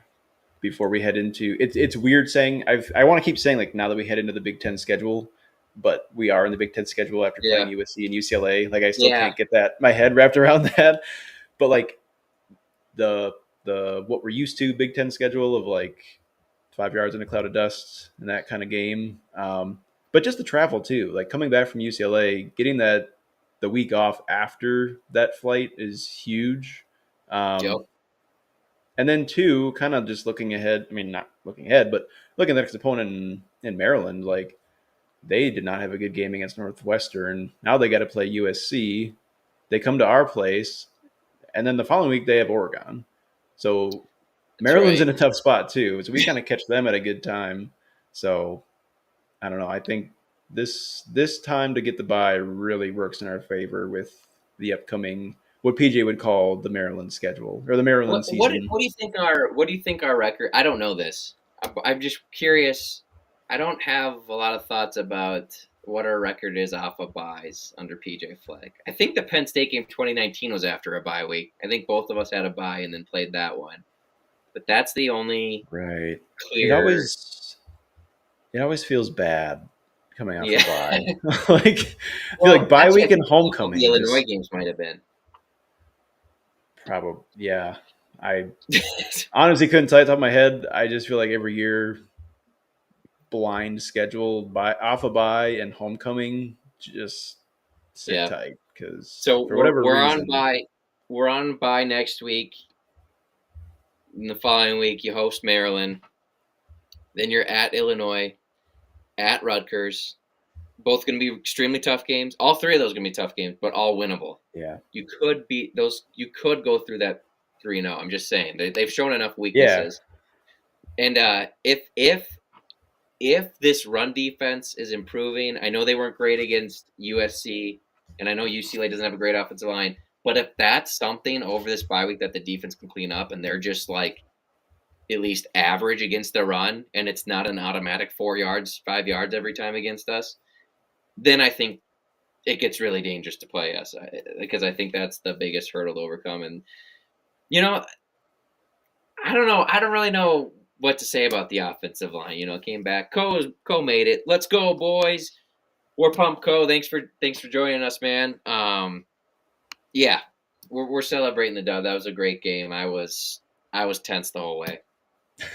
before we head into. It's weird saying I want to keep saying like now that we head into the Big Ten schedule, but we are in the Big Ten schedule after playing Yeah, USC and UCLA. Like I still yeah, can't get that my head wrapped around that. But like the what we're used to Big Ten schedule of like 5 yards in a cloud of dust and that kind of game. But just the travel too, like coming back from UCLA, getting the week off after that flight is huge. Joe. Um, And then two, kind of just looking ahead. I mean, not looking ahead, but looking at the next opponent in Maryland, like they did not have a good game against Northwestern. Now they got to play USC. They come to our place, and then the following week they have Oregon. So That's Maryland's right. in a tough spot too. So we kind of catch them at a good time. So I don't know. I think this time to get the bye really works in our favor with the upcoming what PJ would call the Maryland schedule or the Maryland season. What do you think our record? I don't know this. I'm just curious. I don't have a lot of thoughts about what our record is off of buys under PJ Fleck. I think the Penn State game 2019 was after a bye week. I think both of us had a bye and then played that one. But that's the only Right. It clear. always it always feels bad coming off a Yeah. bye. Like I feel like Well, bye actually, I week and think both of the homecoming Illinois just games might have been. probably yeah. I honestly couldn't tell you off the top of my head. I just feel like every year blind schedule by off a bye and homecoming just sit Yeah. tight because So for whatever we're on reason, by next week. In the following week, you host Maryland. Then you're at Illinois, at Rutgers. Both going to be extremely tough games. All three of those are going to be tough games, but all winnable. yeah, You could beat those. You could go through that 3-0. I'm just saying they've shown enough yeah, weaknesses. And if this run defense is improving, I know they weren't great against USC, and I know UCLA doesn't have a great offensive line. But if that's something over this bye week that the defense can clean up, and they're just like at least average against the run, and it's not an automatic 4 yards, 5 yards every time against us, then I think it gets really dangerous to play us because I think that's the biggest hurdle to overcome. And you know, I don't know. I don't really know what to say about the offensive line. Came back. Co made it. Let's go, boys. We're pumped, Co. Thanks for joining us, man. Yeah, we're celebrating the dub. That was a great game. I was tense the whole way.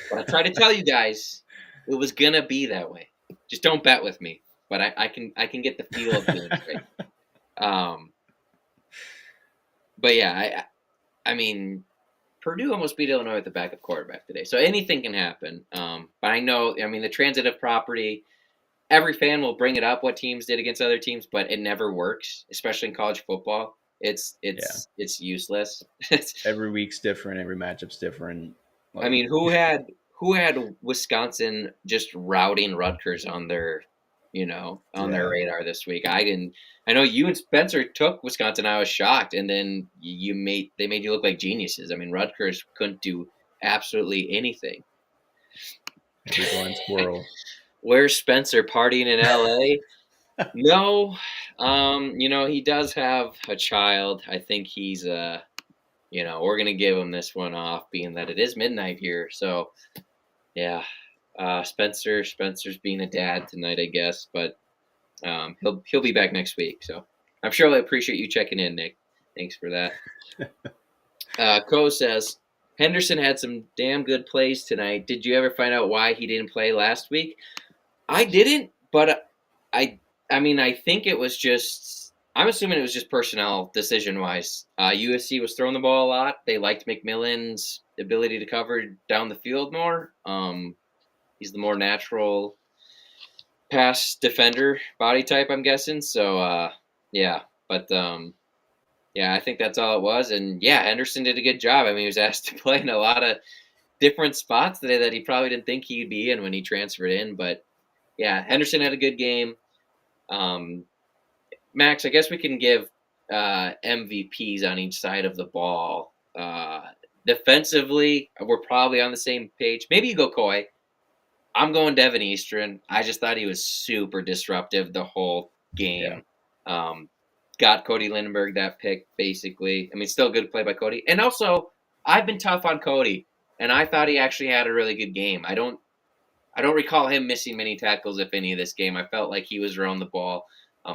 But I tried to tell you guys it was gonna be that way. Just don't bet with me. But I can get the feel of being right. Um, but yeah, I mean Purdue almost beat Illinois with the backup quarterback today, so anything can happen. But I know, I mean, the transitive property. Every fan will bring it up what teams did against other teams, but it never works, especially in college football. It's yeah. it's it's useless. Every week's different. Every matchup's different. I Like mean, who had Wisconsin just routing Rutgers on their yeah, radar this week? I didn't. I know you and Spencer took Wisconsin. I was shocked, and then they made you look like geniuses. I mean, Rutgers couldn't do absolutely anything. every blind squirrel. Where's Spencer partying in L.A.? No, he does have a child. I think we're gonna give him this one off, being that it is midnight here. So yeah, Spencer's being a dad tonight, I guess, but he'll be back next week. So I'm sure he'll appreciate you checking in, Nick. Thanks for that. Co says Henderson had some damn good plays tonight. Did you ever find out why he didn't play last week? I didn't, but I I mean I think it was just. I'm assuming it was just personnel decision wise. USC was throwing the ball a lot. They liked McMillan's ability to cover down the field more. He's the more natural pass defender body type, I'm guessing. So yeah, but yeah, I think that's all it was. And yeah, Henderson did a good job. I mean, he was asked to play in a lot of different spots today that he probably didn't think he'd be in when he transferred in. But yeah, Henderson had a good game. Um, Max, I guess we can give MVPs on each side of the ball. Defensively, we're probably on the same page. Maybe you go Coy. I'm going Devin Eastern. I just thought he was super disruptive the whole Yeah, game. Got Cody Lindenberg that pick, basically. I mean, still a good play by Cody. And also, I've been tough on Cody, and I thought he actually had a really good game. I don't recall him missing many tackles, if any, of this game. I felt like he was around the ball.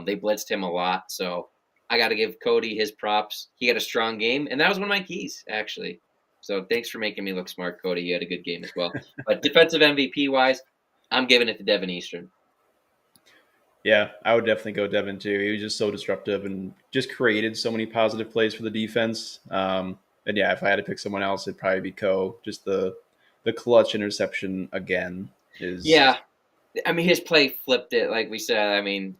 They blitzed him a lot, so I got to give Cody his props. He had a strong game, and that was one of my keys, actually. So thanks for making me look smart, Cody. You had a good game as well. But defensive MVP wise, I'm giving it to Devin Eastern. yeah. I would definitely go Devin too. He was just so disruptive and just created so many positive plays for the defense. And yeah, if I had to pick someone else, it'd probably be Ko. Just the clutch interception again is Yeah, I mean, his play flipped it, like we said. I mean,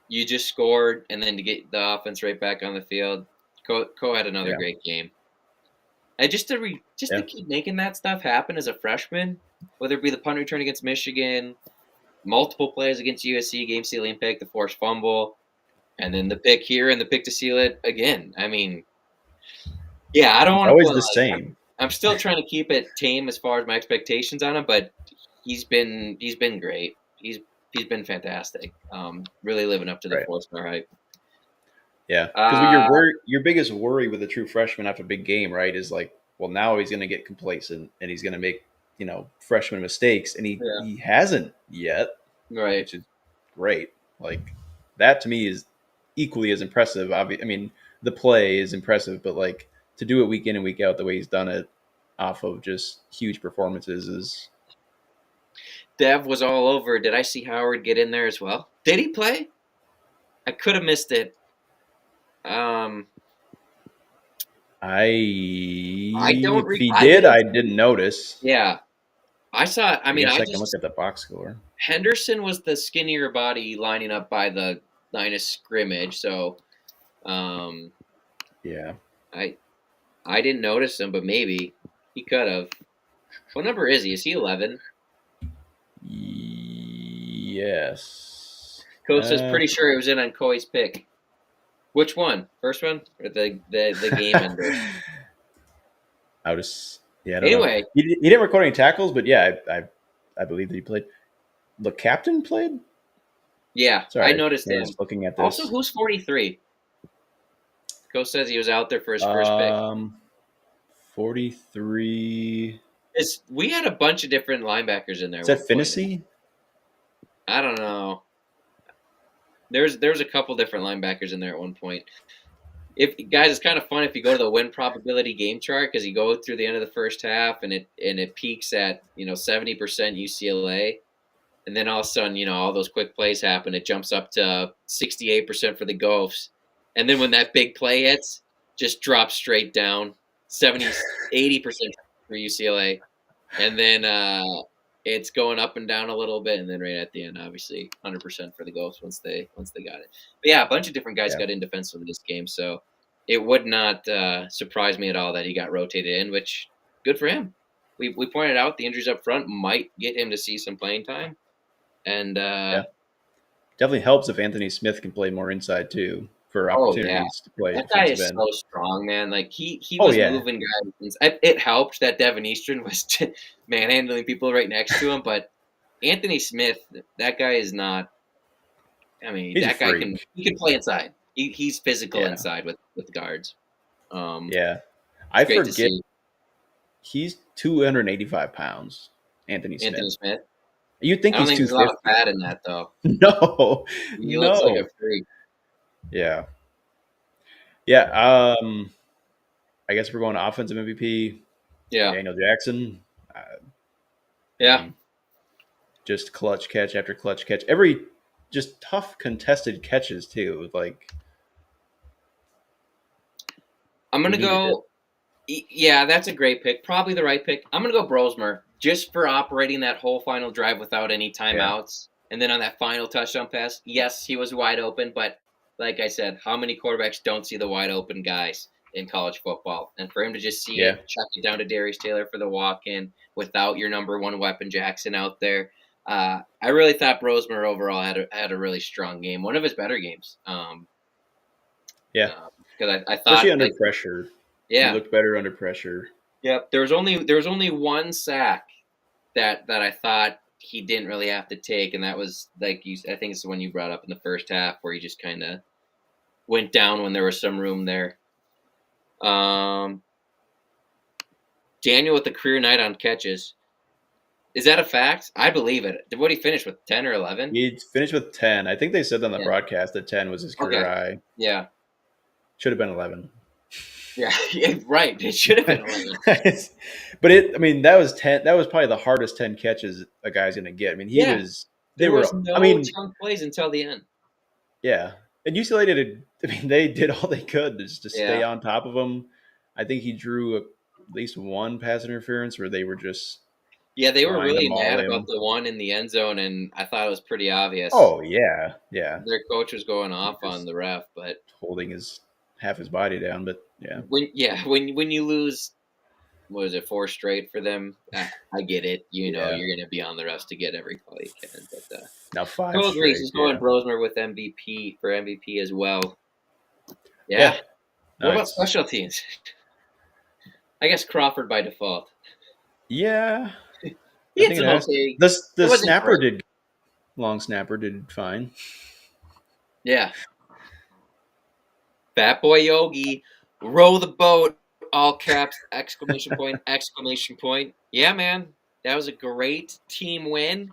you just scored, and then to get the offense right back on the field, Ko had another yeah, great game. And just to yeah. keep making that stuff happen as a freshman, whether it be the punt return against Michigan, multiple plays against USC, game sealing pick, the forced fumble, and then the pick here and the pick to seal it again. I mean, yeah, I don't It's want to always put the like same. I'm still trying to keep it tame as far as my expectations on him, but he's been great. He's been fantastic. Really living up to the Right. 4-star hype. Yeah, because Uh, your biggest worry with a true freshman after a big game, right, is like, well, now he's going to get complacent and he's going to make freshman mistakes, and he yeah, he hasn't yet, right. which is great. Like that to me is equally as impressive. I mean, the play is impressive, but like to do it week in and week out the way he's done it off of just huge performances is Dev was all over. Did I see Howard get in there as well? Did he play? I could have missed it. Um, I I don't. if he I did, didn't. I didn't notice. Yeah, I saw. I I mean, guess I I can look just at the box score. Henderson was the skinnier body lining up by the line of scrimmage, so um, Yeah. I I didn't notice him, but maybe he could have. What number is he? Is he 11? Yes. Coach says pretty sure he was in on Coy's pick. Which one? First one or the game ender? I was yeah, I don't know. Anyway, He didn't record any tackles, but yeah, I believe that he played. The captain played. yeah, I Sorry, noticed I was him. looking at Also, this. who's 43? Coach says he was out there for his first pick. Um, 43. We had a bunch of different linebackers in there Is at one that point. Finney? I don't know. There's a couple different linebackers in there at one point. If guys, it's kind of fun if you go to the win probability game chart because you go through the end of the first half and it peaks at 70% UCLA, and then all of a sudden all those quick plays happen. It jumps up to 68% for the Gophers, and then when that big play hits, just drops straight down 70-80% for UCLA, and then it's going up and down a little bit, and then right at the end, obviously 100% for the Gophers once they got it. But yeah, a bunch of different guys Yeah, got in defensively this game, so it would not surprise me at all that he got rotated in, which good for him. We pointed out the injuries up front might get him to see some playing time, and yeah. Definitely helps if Anthony Smith can play more inside too for oh yeah, opportunities to play that guy defensive is end. so strong, man. Like he Oh was yeah, moving guys. It helped that Devin Eastern was manhandling people right next to him, but Anthony Smith, that guy is not. I mean, he's a that guy can freak. he can play inside. He's physical Yeah, inside with guards. yeah. It's I great to forget see he's 285 pounds. Anthony Smith. Anthony Smith. You'd think I don't he's think there's a lot of 250. fat in that though. No, He looks like a no. freak. Yeah, yeah. I guess we're going to offensive MVP. Yeah, Daniel Jackson. I yeah. mean, just clutch catch after clutch catch. Every just tough contested catches too. Like I'm he gonna needed it. go. Yeah, that's a great pick. Probably the right pick. I'm gonna go Brosmer just for operating that whole final drive without any Yeah, timeouts, and then on that final touchdown pass, yes, he was wide open, but like I said, how many quarterbacks don't see the wide open guys in college football? And for him to just see yeah, it, chuck it down to Darius Taylor for the walk in without your number one weapon Jackson out there. I really thought Brosmer overall had a really strong game, one of his better games. yeah. Because I Especially thought under like pressure, he yeah. looked better under pressure. Yep. There was only one sack that I thought he didn't really have to take, and that was like you. I think it's the one you brought up in the first half where he just kind of went down when there was some room there. Um, Daniel with the career night on catches. Is that a fact? I believe it. Did what he finish with 10 or 11? He finished with 10. I think they said on the Yeah. broadcast that 10 was his career Okay. high. Yeah. Should have been 11. Yeah. Yeah, right. It should have been 11. But I mean, that was 10. That was probably the hardest 10 catches a guy's going to get. I mean, Yeah. they There were, was I no mean, chunk plays until the end. yeah. And UCLA I mean, they did all they could just to stay Yeah. on top of them. I think he drew at least one pass interference where they were just Yeah, they were trying to really maul mad about him. the one in the end zone, and I thought it was pretty obvious. Oh yeah, yeah. Their coach was going He off on just the ref, but holding his half his body down, but yeah, when you lose, what was it, four straight for them? I get it. You know, yeah. you're going to be on the refs to get every call you can. But Now five Cole Grease straight. is going Yeah, Brosmer with MVP for MVP as well. yeah. Yeah. What about Nice. special teams? I guess Crawford by default. Yeah, He I had think it some has to. okay. It The wasn't snapper great. did long snapper did fine. Yeah. Fat Boy Yogi, row the boat, all caps, exclamation point, exclamation point. Yeah, man. That was a great team win.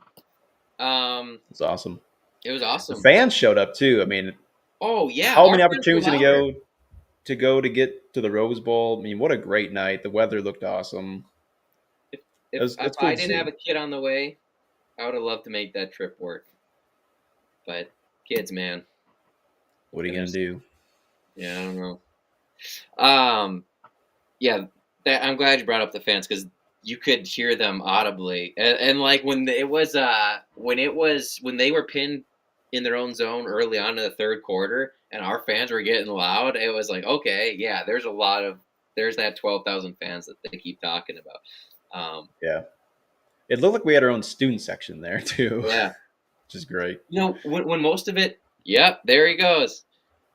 It's awesome. It was The awesome. fans showed up too. I mean, Oh yeah, how our many fans were opportunities did he louder. go to get to the Rose Bowl? I mean, what a great night. The weather looked awesome. If if if That's cool I to didn't have see. a kid on the way, I would have loved to make that trip work. But kids, man, What are you and gonna there's do? yeah, I don't know. Um, yeah, I'm glad you brought up the fans because you could hear them audibly, and like when they were pinned in their own zone early on in the third quarter, and our fans were getting loud. It was like, okay, yeah, there's that 12,000 fans that they keep talking about. Yeah, it looked like we had our own student section there too, Yeah, which is great. you know when most of it, yep, there he goes.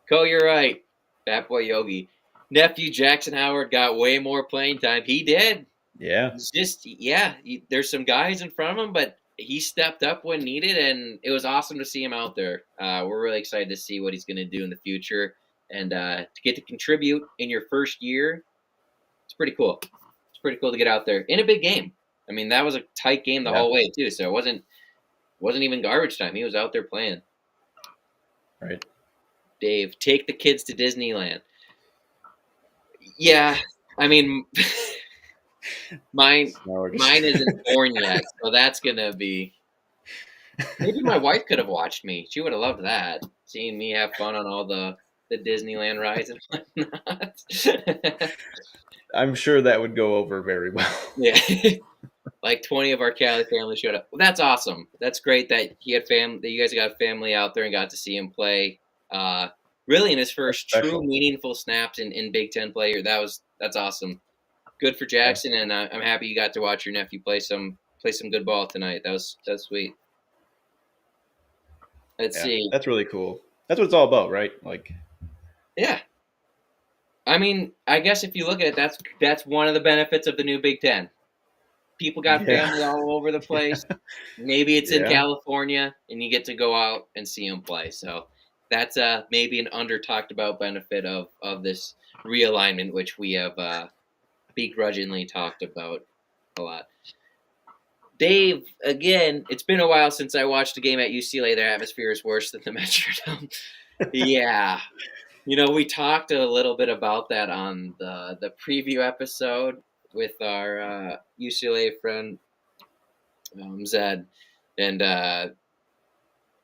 Co, you're right. Fat Boy Yogi. Nephew Jackson Howard got way more playing time. He did. Yeah, He's just, yeah, there's some guys in front of him, but he stepped up when needed, and it was awesome to see him out there. We're really excited to see what he's going to do in the future. And to get to contribute in your first year, it's pretty cool. It's pretty cool to get out there in a big game. I mean, that was a tight game the yeah, whole way, too, so it wasn't even garbage time. He was out there playing. right. Dave, take the kids to Disneyland. Yeah, I mean, mine So now we're just mine isn't born yet, so that's gonna be. Maybe my wife could have watched me. She would have loved that, seeing me have fun on all the Disneyland rides and whatnot. I'm sure that would go over very well. Yeah, like 20 of our Cali family showed up. Well, that's awesome. That's great that he had family. That you guys got family out there and got to see him play. Uh, really, in his That's first true special. meaningful snaps in Big Ten play. That's awesome. Good for Yeah, Jackson, and I'm happy you got to watch your nephew play some good ball tonight. That's sweet. Let's yeah, see. that's really cool. That's what it's all about, right? Like, Yeah, I mean, I guess if you look at it, that's one of the benefits of the new Big Ten. People got yeah, family all over the place. Maybe it's in yeah, California, and you get to go out and see them play. So that's maybe an under talked about benefit of this realignment, which we have begrudgingly talked about a lot. Dave, again, it's been a while since I watched a game at UCLA. Their atmosphere is worse than the Metrodome. Yeah, we talked a little bit about that on the preview episode with our UCLA friend Zed, and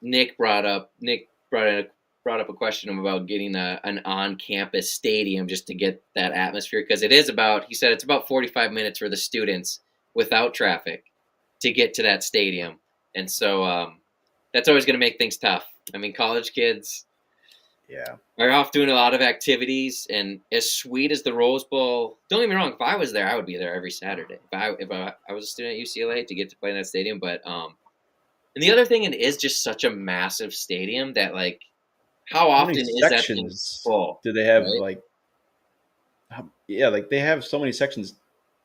Nick brought up a question about getting an on-campus stadium just to get that atmosphere because it is about. He said it's about 45 minutes for the students without traffic to get to that stadium, and so that's always going to make things tough. I mean, college kids yeah. are off doing a lot of activities, and as sweet as the Rose Bowl. Don't get me wrong. If I was there, I would be there every Saturday. If I was a student at UCLA to get to play in that stadium, but and the other thing, it is just such a massive stadium that like, how How many often is that thing sections full? do they have? Right? Like, yeah, like they have so many sections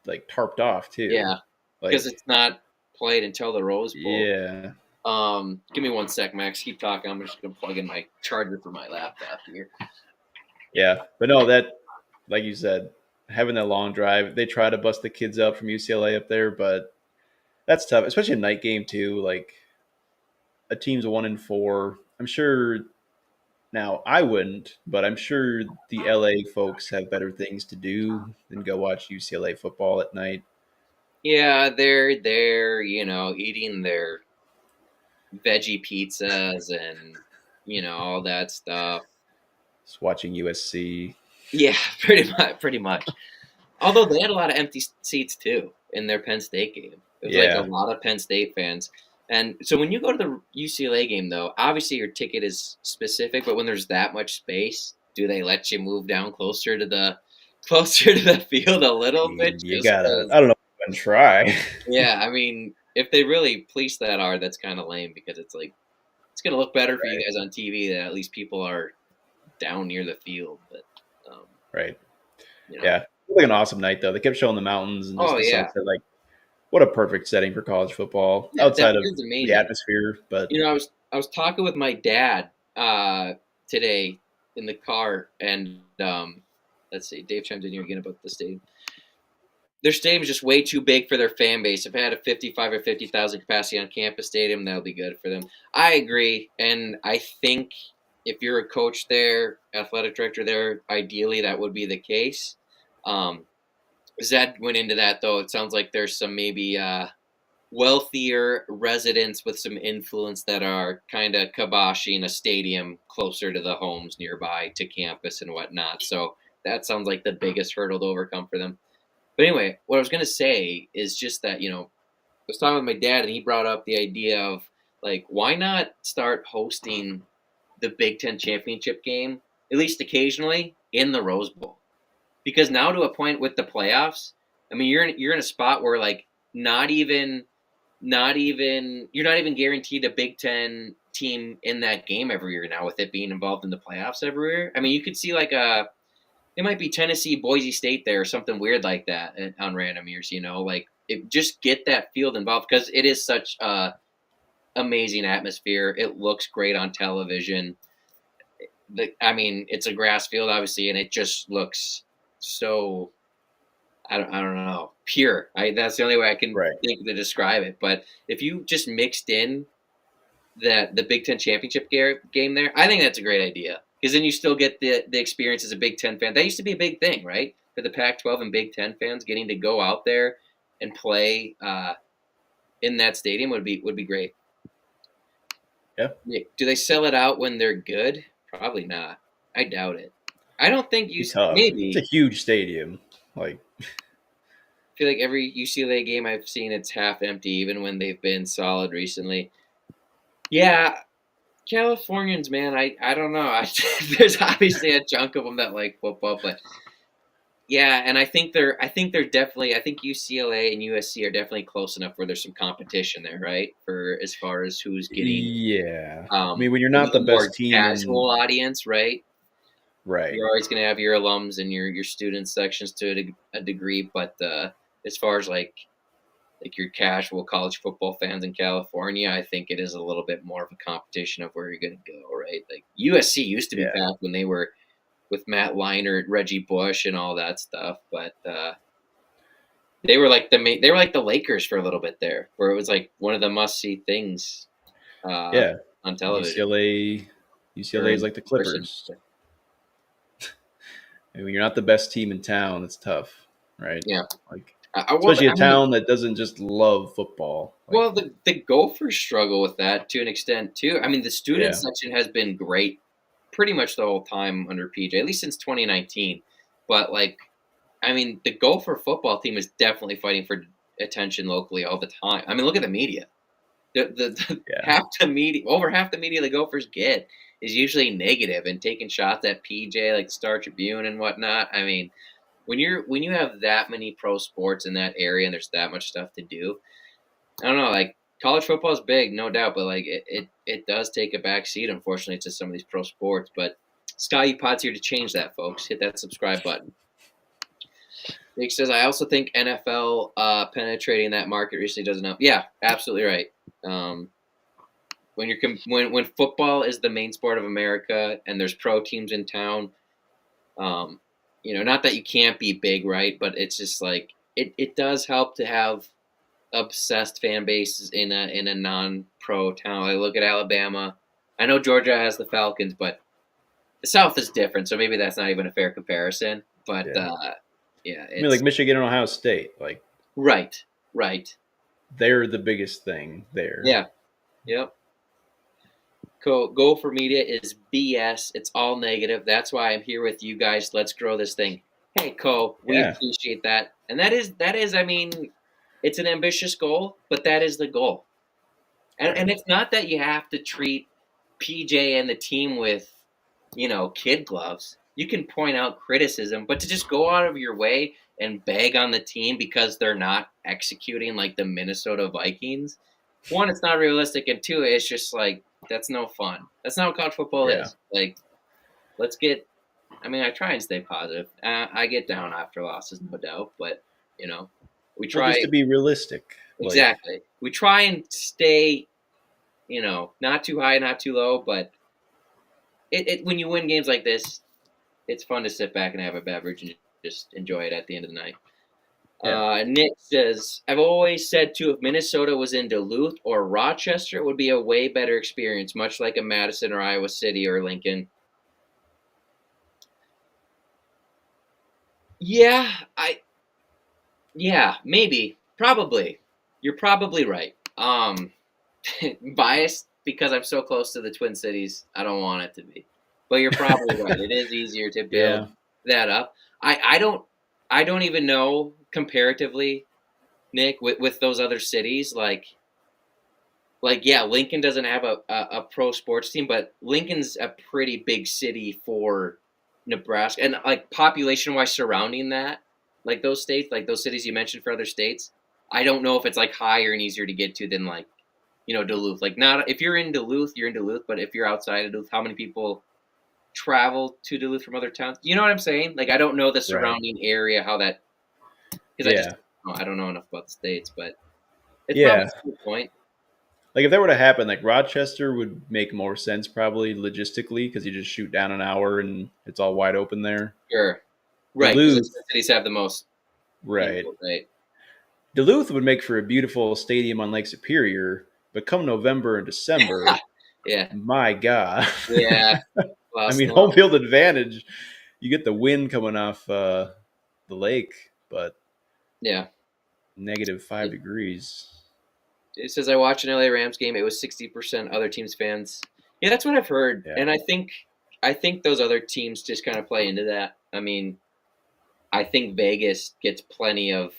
like tarped off too. Yeah, because Like, it's not played until the Rose Bowl. yeah, Give me one sec, Max. Keep talking. I'm just gonna plug in my charger for my laptop here. yeah. But no, that like you said, having that long drive, they try to bust the kids up from UCLA up there, but that's tough, especially a night game too. Like a team's 1-4. I'm sure now I wouldn't, but I'm sure the LA folks have better things to do than go watch UCLA football at night. Yeah, they're there, eating their veggie pizzas and all that stuff. Just watching USC. Yeah, pretty much. Although they had a lot of empty seats too in their Penn State game. It was like a Yeah, lot of Penn State fans. And so when you go to the UCLA game, though, obviously your ticket is specific, but when there's that much space, do they let you move down closer to the field a I little bit? mean, you Just gotta. because, I don't know. Even try. yeah, I mean, if they really police that hard, that's kind of lame because it's like it's gonna look better for you Right. guys on TV that at least people are down near the field. But um, Right. you know, Yeah. It was like an awesome night though. They kept showing the mountains and just oh the yeah, sunset. Like, what a perfect setting for college football yeah, that outside of field's the amazing. atmosphere. But I was talking with my dad today in the car, and let's see, Dave chimed in here again about the stadium. Their stadium is just way too big for their fan base. If it had a 55 or 50,000 capacity on campus stadium, that'll be good for them. I agree, and I think if you're a coach there, athletic director there, ideally that would be the case. Um, Zed went into that though. It sounds like there's some maybe wealthier residents with some influence that are kind of kiboshing a stadium closer to the homes nearby to campus and whatnot. So that sounds like the biggest hurdle to overcome for them. But anyway, what I was going to say is just that, I was talking with my dad and he brought up the idea of like, why not start hosting the Big Ten championship game, at least occasionally, in the Rose Bowl? Because now to a point with the playoffs, I mean, you're in a spot where like not even you're not even guaranteed a Big Ten team in that game every year now with it being involved in the playoffs every year. I mean, you could see like it might be Tennessee, Boise State there or something weird like that on random years. Like just get that field involved because it is such a amazing atmosphere. It looks great on television. I mean, it's a grass field obviously, and it just looks so I don't know, pure. That's the only way I can right. think to describe it. But if you just mixed in the Big Ten championship game there, I think that's a great idea because then you still get the experience as a Big Ten fan. That used to be a big thing, right? For the Pac-12 and Big Ten fans, getting to go out there and play in that stadium would be great. Yeah. Do they sell it out when they're good? Probably not. I doubt it. I don't think you Be tough. It's a maybe. huge stadium. Like, I feel like every UCLA game I've seen, it's half empty, even when they've been solid recently. Yeah, Californians, man, I don't know. There's obviously a chunk of them that like football, but yeah, and I think they're definitely. I think UCLA and USC are definitely close enough where there's some competition there, right? For as far as who's getting yeah. I mean, when you're a not the little more best team in casual audience, right? right, You're always going to have your alums and your student sections to a degree, but as far as like your casual college football fans in California, I think it is a little bit more of a competition of where you're going to go, right? Like USC used to be yeah, packed when they were with Matt Leinart, Reggie Bush, and all that stuff, but they were like the Lakers for a little bit there, where it was like one of the must see things uh, yeah. on television UCLA or is in like the person. Clippers. I mean, when you're not the best team in town, it's tough, right? Yeah, Like, well, especially a I mean, town that doesn't just love football. Like, well, the Gophers struggle with that to an extent too. I mean, the student yeah, section has been great pretty much the whole time under PJ, at least since 2019. But like, I mean, the Gopher football team is definitely fighting for attention locally all the time. I mean, look at the media. The yeah, half the media, over half the media the Gophers get is usually negative and taking shots at PJ, like the Star Tribune and whatnot. I mean, when you have that many pro sports in that area and there's that much stuff to do, I don't know, like college football is big, no doubt, but like it does take a back seat, unfortunately, to some of these pro sports. But Scotty Pod's here to change that, folks. Hit that subscribe button. Nick says, I also think NFL penetrating that market recently doesn't help. Yeah, absolutely right. Um, when football is the main sport of America and there's pro teams in town, um, not that you can't be big, right? But it's just like it does help to have obsessed fan bases in a non-pro town. I look at Alabama. I know Georgia has the Falcons, but the South is different, so maybe that's not even a fair comparison. But yeah. yeah, I mean, like it's Michigan and Ohio State, like right, right. they're the biggest thing there. Yeah, yep. Gopher media is BS. It's all negative. That's why I'm here with you guys. Let's grow this thing. Hey, we Yeah, appreciate that. And that is. I mean, it's an ambitious goal, but that is the goal. And right. it's not that you have to treat PJ and the team with, kid gloves. You can point out criticism, but to just go out of your way and bag on the team because they're not executing like the Minnesota Vikings, one, it's not realistic, and two, it's just like that's no fun. That's not what college football Yeah. is. Like, let's get. I mean, I try and stay positive. I get down after losses, no doubt, but you know, we Well, just to try be realistic, like, exactly. We try and stay not too high, not too low, but when you win games like this, it's fun to sit back and have a beverage and just enjoy it at the end of the night. yeah, Nick says, I've always said too, if Minnesota was in Duluth or Rochester, it would be a way better experience, much like a Madison or Iowa City or Lincoln. Yeah, yeah, maybe, probably. You're probably right. Biased because I'm so close to the Twin Cities. I don't want it to be, but you're probably right. It is easier to build yeah, that up. I don't even know comparatively, Nick, with those other cities. Like yeah, Lincoln doesn't have a pro sports team, but Lincoln's a pretty big city for Nebraska, and like population wise surrounding that, like those states, like those cities you mentioned for other states. I don't know if it's like higher and easier to get to than like Duluth. Like not if you're in Duluth, you're in Duluth, but if you're outside of Duluth, how many people travel to Duluth from other towns? You know what I'm saying? Like I don't know the right. surrounding area how that because Yeah, I don't know enough about the states, but it's probably yeah. a good point. Like if that were to happen, like Rochester would make more sense probably logistically because you just shoot down an hour and it's all wide open there. Sure, right? Because the Duluth, Twin cities have the most right. people, right? Duluth would make for a beautiful stadium on Lake Superior, but come November and December, Yeah, my God. yeah. I Well, mean, home snow. field advantage. You get the wind coming off the lake, but Yeah. -5 degrees. It says I watched an LA Rams game. It was 60% other teams fans. Yeah, that's what I've heard, Yeah, and I think those other teams just kind of play into that. I mean, I think Vegas gets plenty of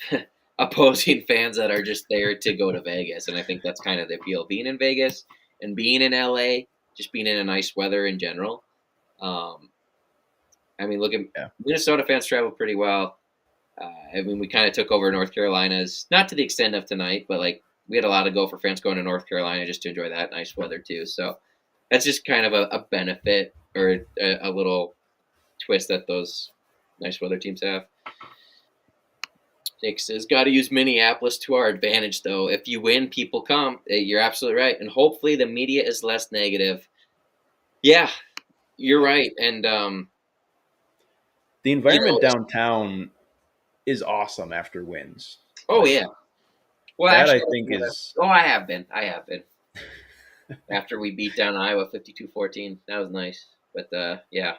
opposing fans that are just there to go to Vegas, and I think that's kind of the appeal. Being in Vegas and being in LA, just being in a nice weather in general. Um, I mean, look at yeah, Minnesota fans travel pretty well. I mean, we kind of took over North Carolina's, not to the extent of tonight, but like we had a lot of Gopher fans going to North Carolina just to enjoy that nice weather too. So that's just kind of a benefit or a little twist that those nice weather teams have. Nick says, got to use Minneapolis to our advantage, though. If you win, people come. You're absolutely right. And hopefully the media is less negative. Yeah, you're right. And, the you environment know, downtown is awesome after wins. oh, Like yeah. Well, that, I actually, think is oh, I have been. I have been. After we beat down Iowa 52-14. That was nice. But yeah.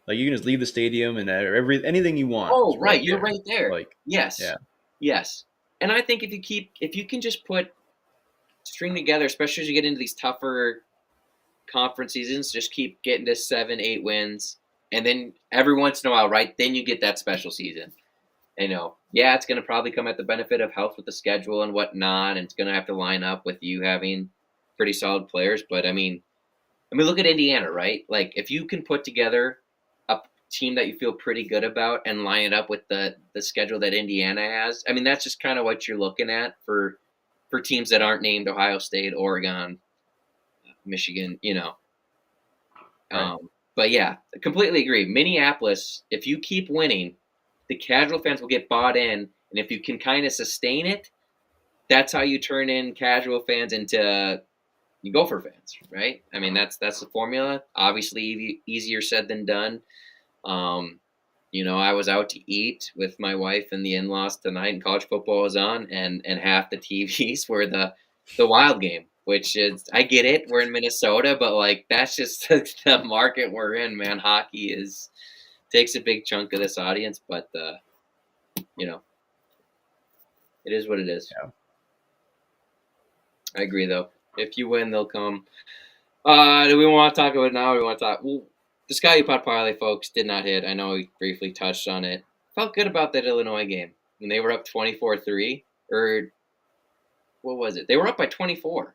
like you can just leave the stadium and anything you want Oh, is right, right you're there. right there. Like Yes. yeah, Yes. And I think if you can just string together, especially as you get into these tougher conference seasons, just keep getting to 7, 8 wins, and then every once in a while, right, then you get that special season. Yeah, it's going to probably come at the benefit of health with the schedule and whatnot, and it's going to have to line up with you having pretty solid players. But look at Indiana, right? Like, if you can put together a team that you feel pretty good about and line it up with the schedule that Indiana has, I mean, that's just kind of what you're looking at for teams that aren't named Ohio State, Oregon, Michigan. right. But yeah, I completely agree. Minneapolis, if you keep winning, the casual fans will get bought in, and if you can kind of sustain it, that's how you turn in casual fans into Gopher fans, right? I mean, that's the formula. Obviously, easier said than done. Um, I was out to eat with my wife and the in-laws tonight, and college football was on, and half the TVs were the Wild game, which is I get it. We're in Minnesota, but like that's just the market we're in, man. Hockey is takes a big chunk of this audience, but you know, it is what it is. Yeah. I agree, though. If you win, they'll come. Do we want to talk about it now? Or do we want to talk? Well, the Scotty Pot parlay folks did not hit. I know we briefly touched on it. Felt good about that Illinois game when they were up 24-3, or what was it? They were up by 24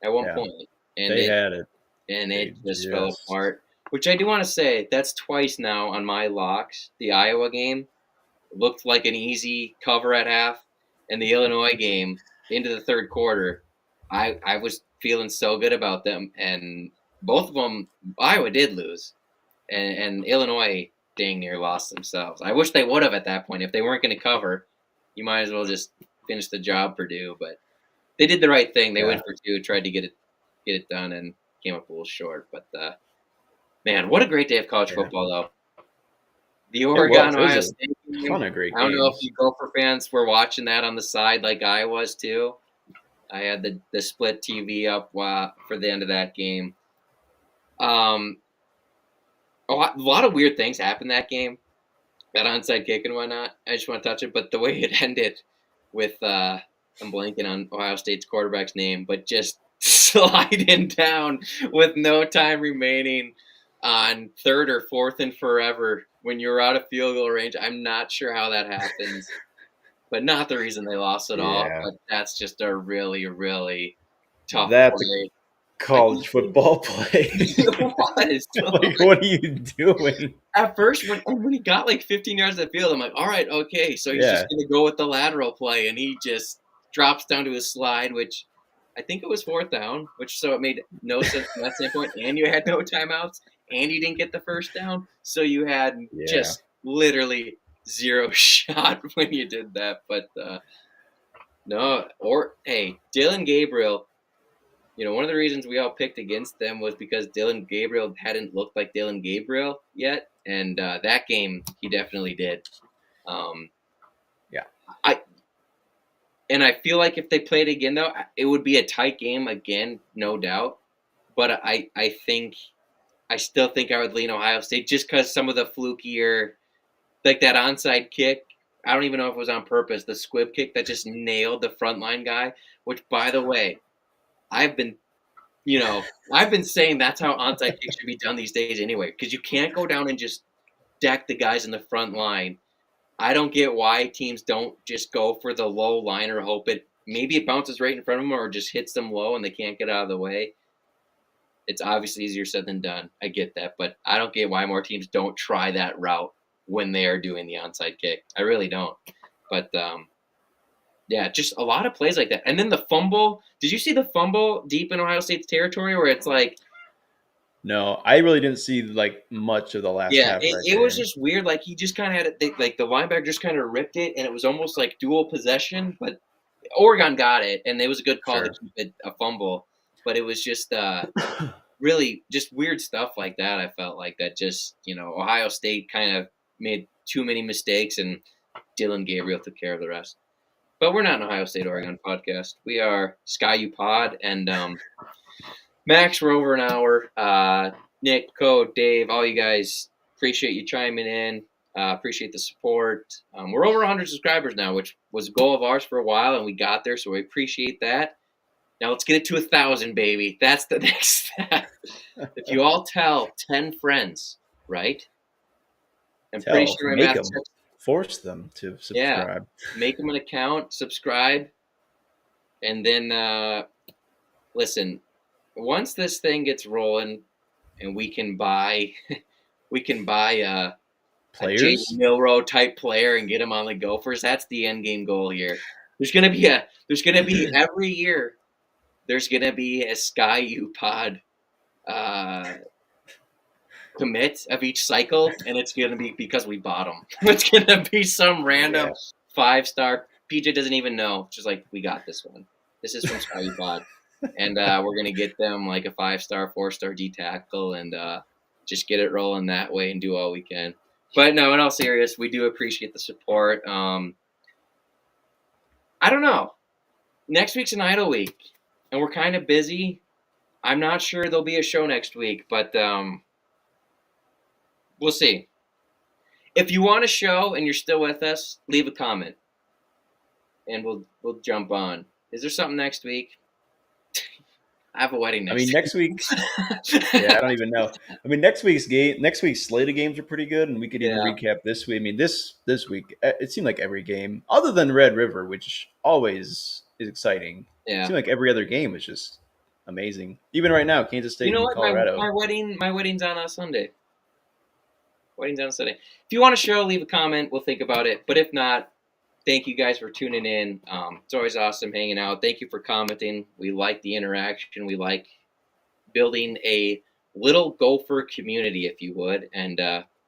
at one Yeah, point, and they it had it. and They it just fell just apart. Which I do want to say, that's twice now on my locks. The Iowa game looked like an easy cover at half, and the Illinois game into the third quarter, I was feeling so good about them, and both of them Iowa did lose, and Illinois dang near lost themselves. I wish they would have at that point. If they weren't going to cover, you might as well just finish the job, Purdue. But they did the right thing. They yeah went for two, tried to get it done, and came up a little short. But man, what a great day of college yeah. football, though. The It was. Oregon It was Ohio a State game. ton of great I don't know if games. you Gopher fans were watching that on the side like I was too. I had the split TV up for the end of that game. Um, a lot of weird things happened that game. That onside kick and whatnot. I just want to touch it, but the way it ended with I'm blanking on Ohio State's quarterback's name, but just sliding down with no time remaining on third or fourth and forever when you're out of field goal range. I'm not sure how that happens, but not the reason they lost at all. Yeah, But that's just a really, really tough that's a play. I college football play. it was. Like, what are you doing? At first, when he got like 15 yards of the field, I'm like, all right, okay, so he's just Yeah, going to go with the lateral play, and he just drops down to his slide, which I think it was fourth down, which so it made no sense from that standpoint. And you had no timeouts, and you didn't get the first down, so you had yeah. just literally zero shot when you did that. But no, or hey, Dylan Gabriel. One of the reasons we all picked against them was because Dylan Gabriel hadn't looked like Dylan Gabriel yet, and that game he definitely did. Um, Yeah. I and I feel like if they played again though, it would be a tight game again, no doubt. But I still think I would lean Ohio State just because some of the flukier, like that onside kick. I don't even know if it was on purpose. The squib kick that just nailed the front line guy. Which, by the way, I've been I've been saying that's how onside kicks should be done these days anyway, because you can't go down and just deck the guys in the front line. I don't get why teams don't just go for the low line or hope maybe it bounces right in front of them or just hits them low and they can't get out of the way. It's obviously easier said than done. I get that, but I don't get why more teams don't try that route when they are doing the onside kick. I really don't. But yeah, just a lot of plays like that. And then the fumble. Did you see the fumble deep in Ohio State's territory where it's like, No, I really didn't see like much of the last yeah, half of that it was game. just weird. Like he just kind of had it, like the linebacker just kind of ripped it, and it was almost like dual possession. But Oregon got it, and it was a good call to Sure. keep it a fumble. But it was just really just weird stuff like that. I felt like that just Ohio State kind of made too many mistakes, and Dylan Gabriel took care of the rest. But we're not an Ohio State Oregon podcast. We are Sky U Pod, and Max, we're over an hour. Nick, Code, Dave, all you guys, appreciate you chiming in. Appreciate the support. We're over 100 subscribers now, which was a goal of ours for a while, and we got there, so we appreciate that. Now let's get it to 1,000, baby. That's the next step. If you all tell 10 friends, right? I'm pretty Tell, sure my make math them, checks. force them to Yeah, subscribe. make them an account, subscribe, and then listen. Once this thing gets rolling, and we can buy a Jay Players. Milrow type player and get him on the Gophers. That's the end game goal here. There's gonna be every year. There's gonna be a Sky U Pod uh, commit of each cycle, and it's gonna be because we bought them. It's gonna be some random Yeah. 5-star. PJ doesn't even know. Just like we got this one. This is from Sky U Pod, and we're gonna get them like a 5-star, 4-star D tackle, and just get it rolling that way and do all we can. But no, in all seriousness, we do appreciate the support. I don't know. Next week's an idle week, and we're kind of busy. I'm not sure there'll be a show next week, but we'll see. If you want a show and you're still with us, leave a comment, and we'll jump on. Is there something next week? I have a wedding I mean, next next week. Yeah, I don't even know. I mean, next week's slate of games are pretty good, and we could even Yeah, recap this week. I mean, this week it seemed like every game, other than Red River, which always is exciting. It yeah. seemed like every other game was just amazing. Even right now, Kansas You State know and what? Colorado. My wedding's on a Sunday. Wedding's on a Sunday. If you want a show, leave a comment. We'll think about it. But if not, thank you guys for tuning in. It's always awesome hanging out. Thank you for commenting. We like the interaction. We like building a little Gopher community, if you would, and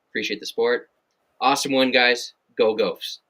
appreciate the sport. Awesome win, guys. Go Gophers.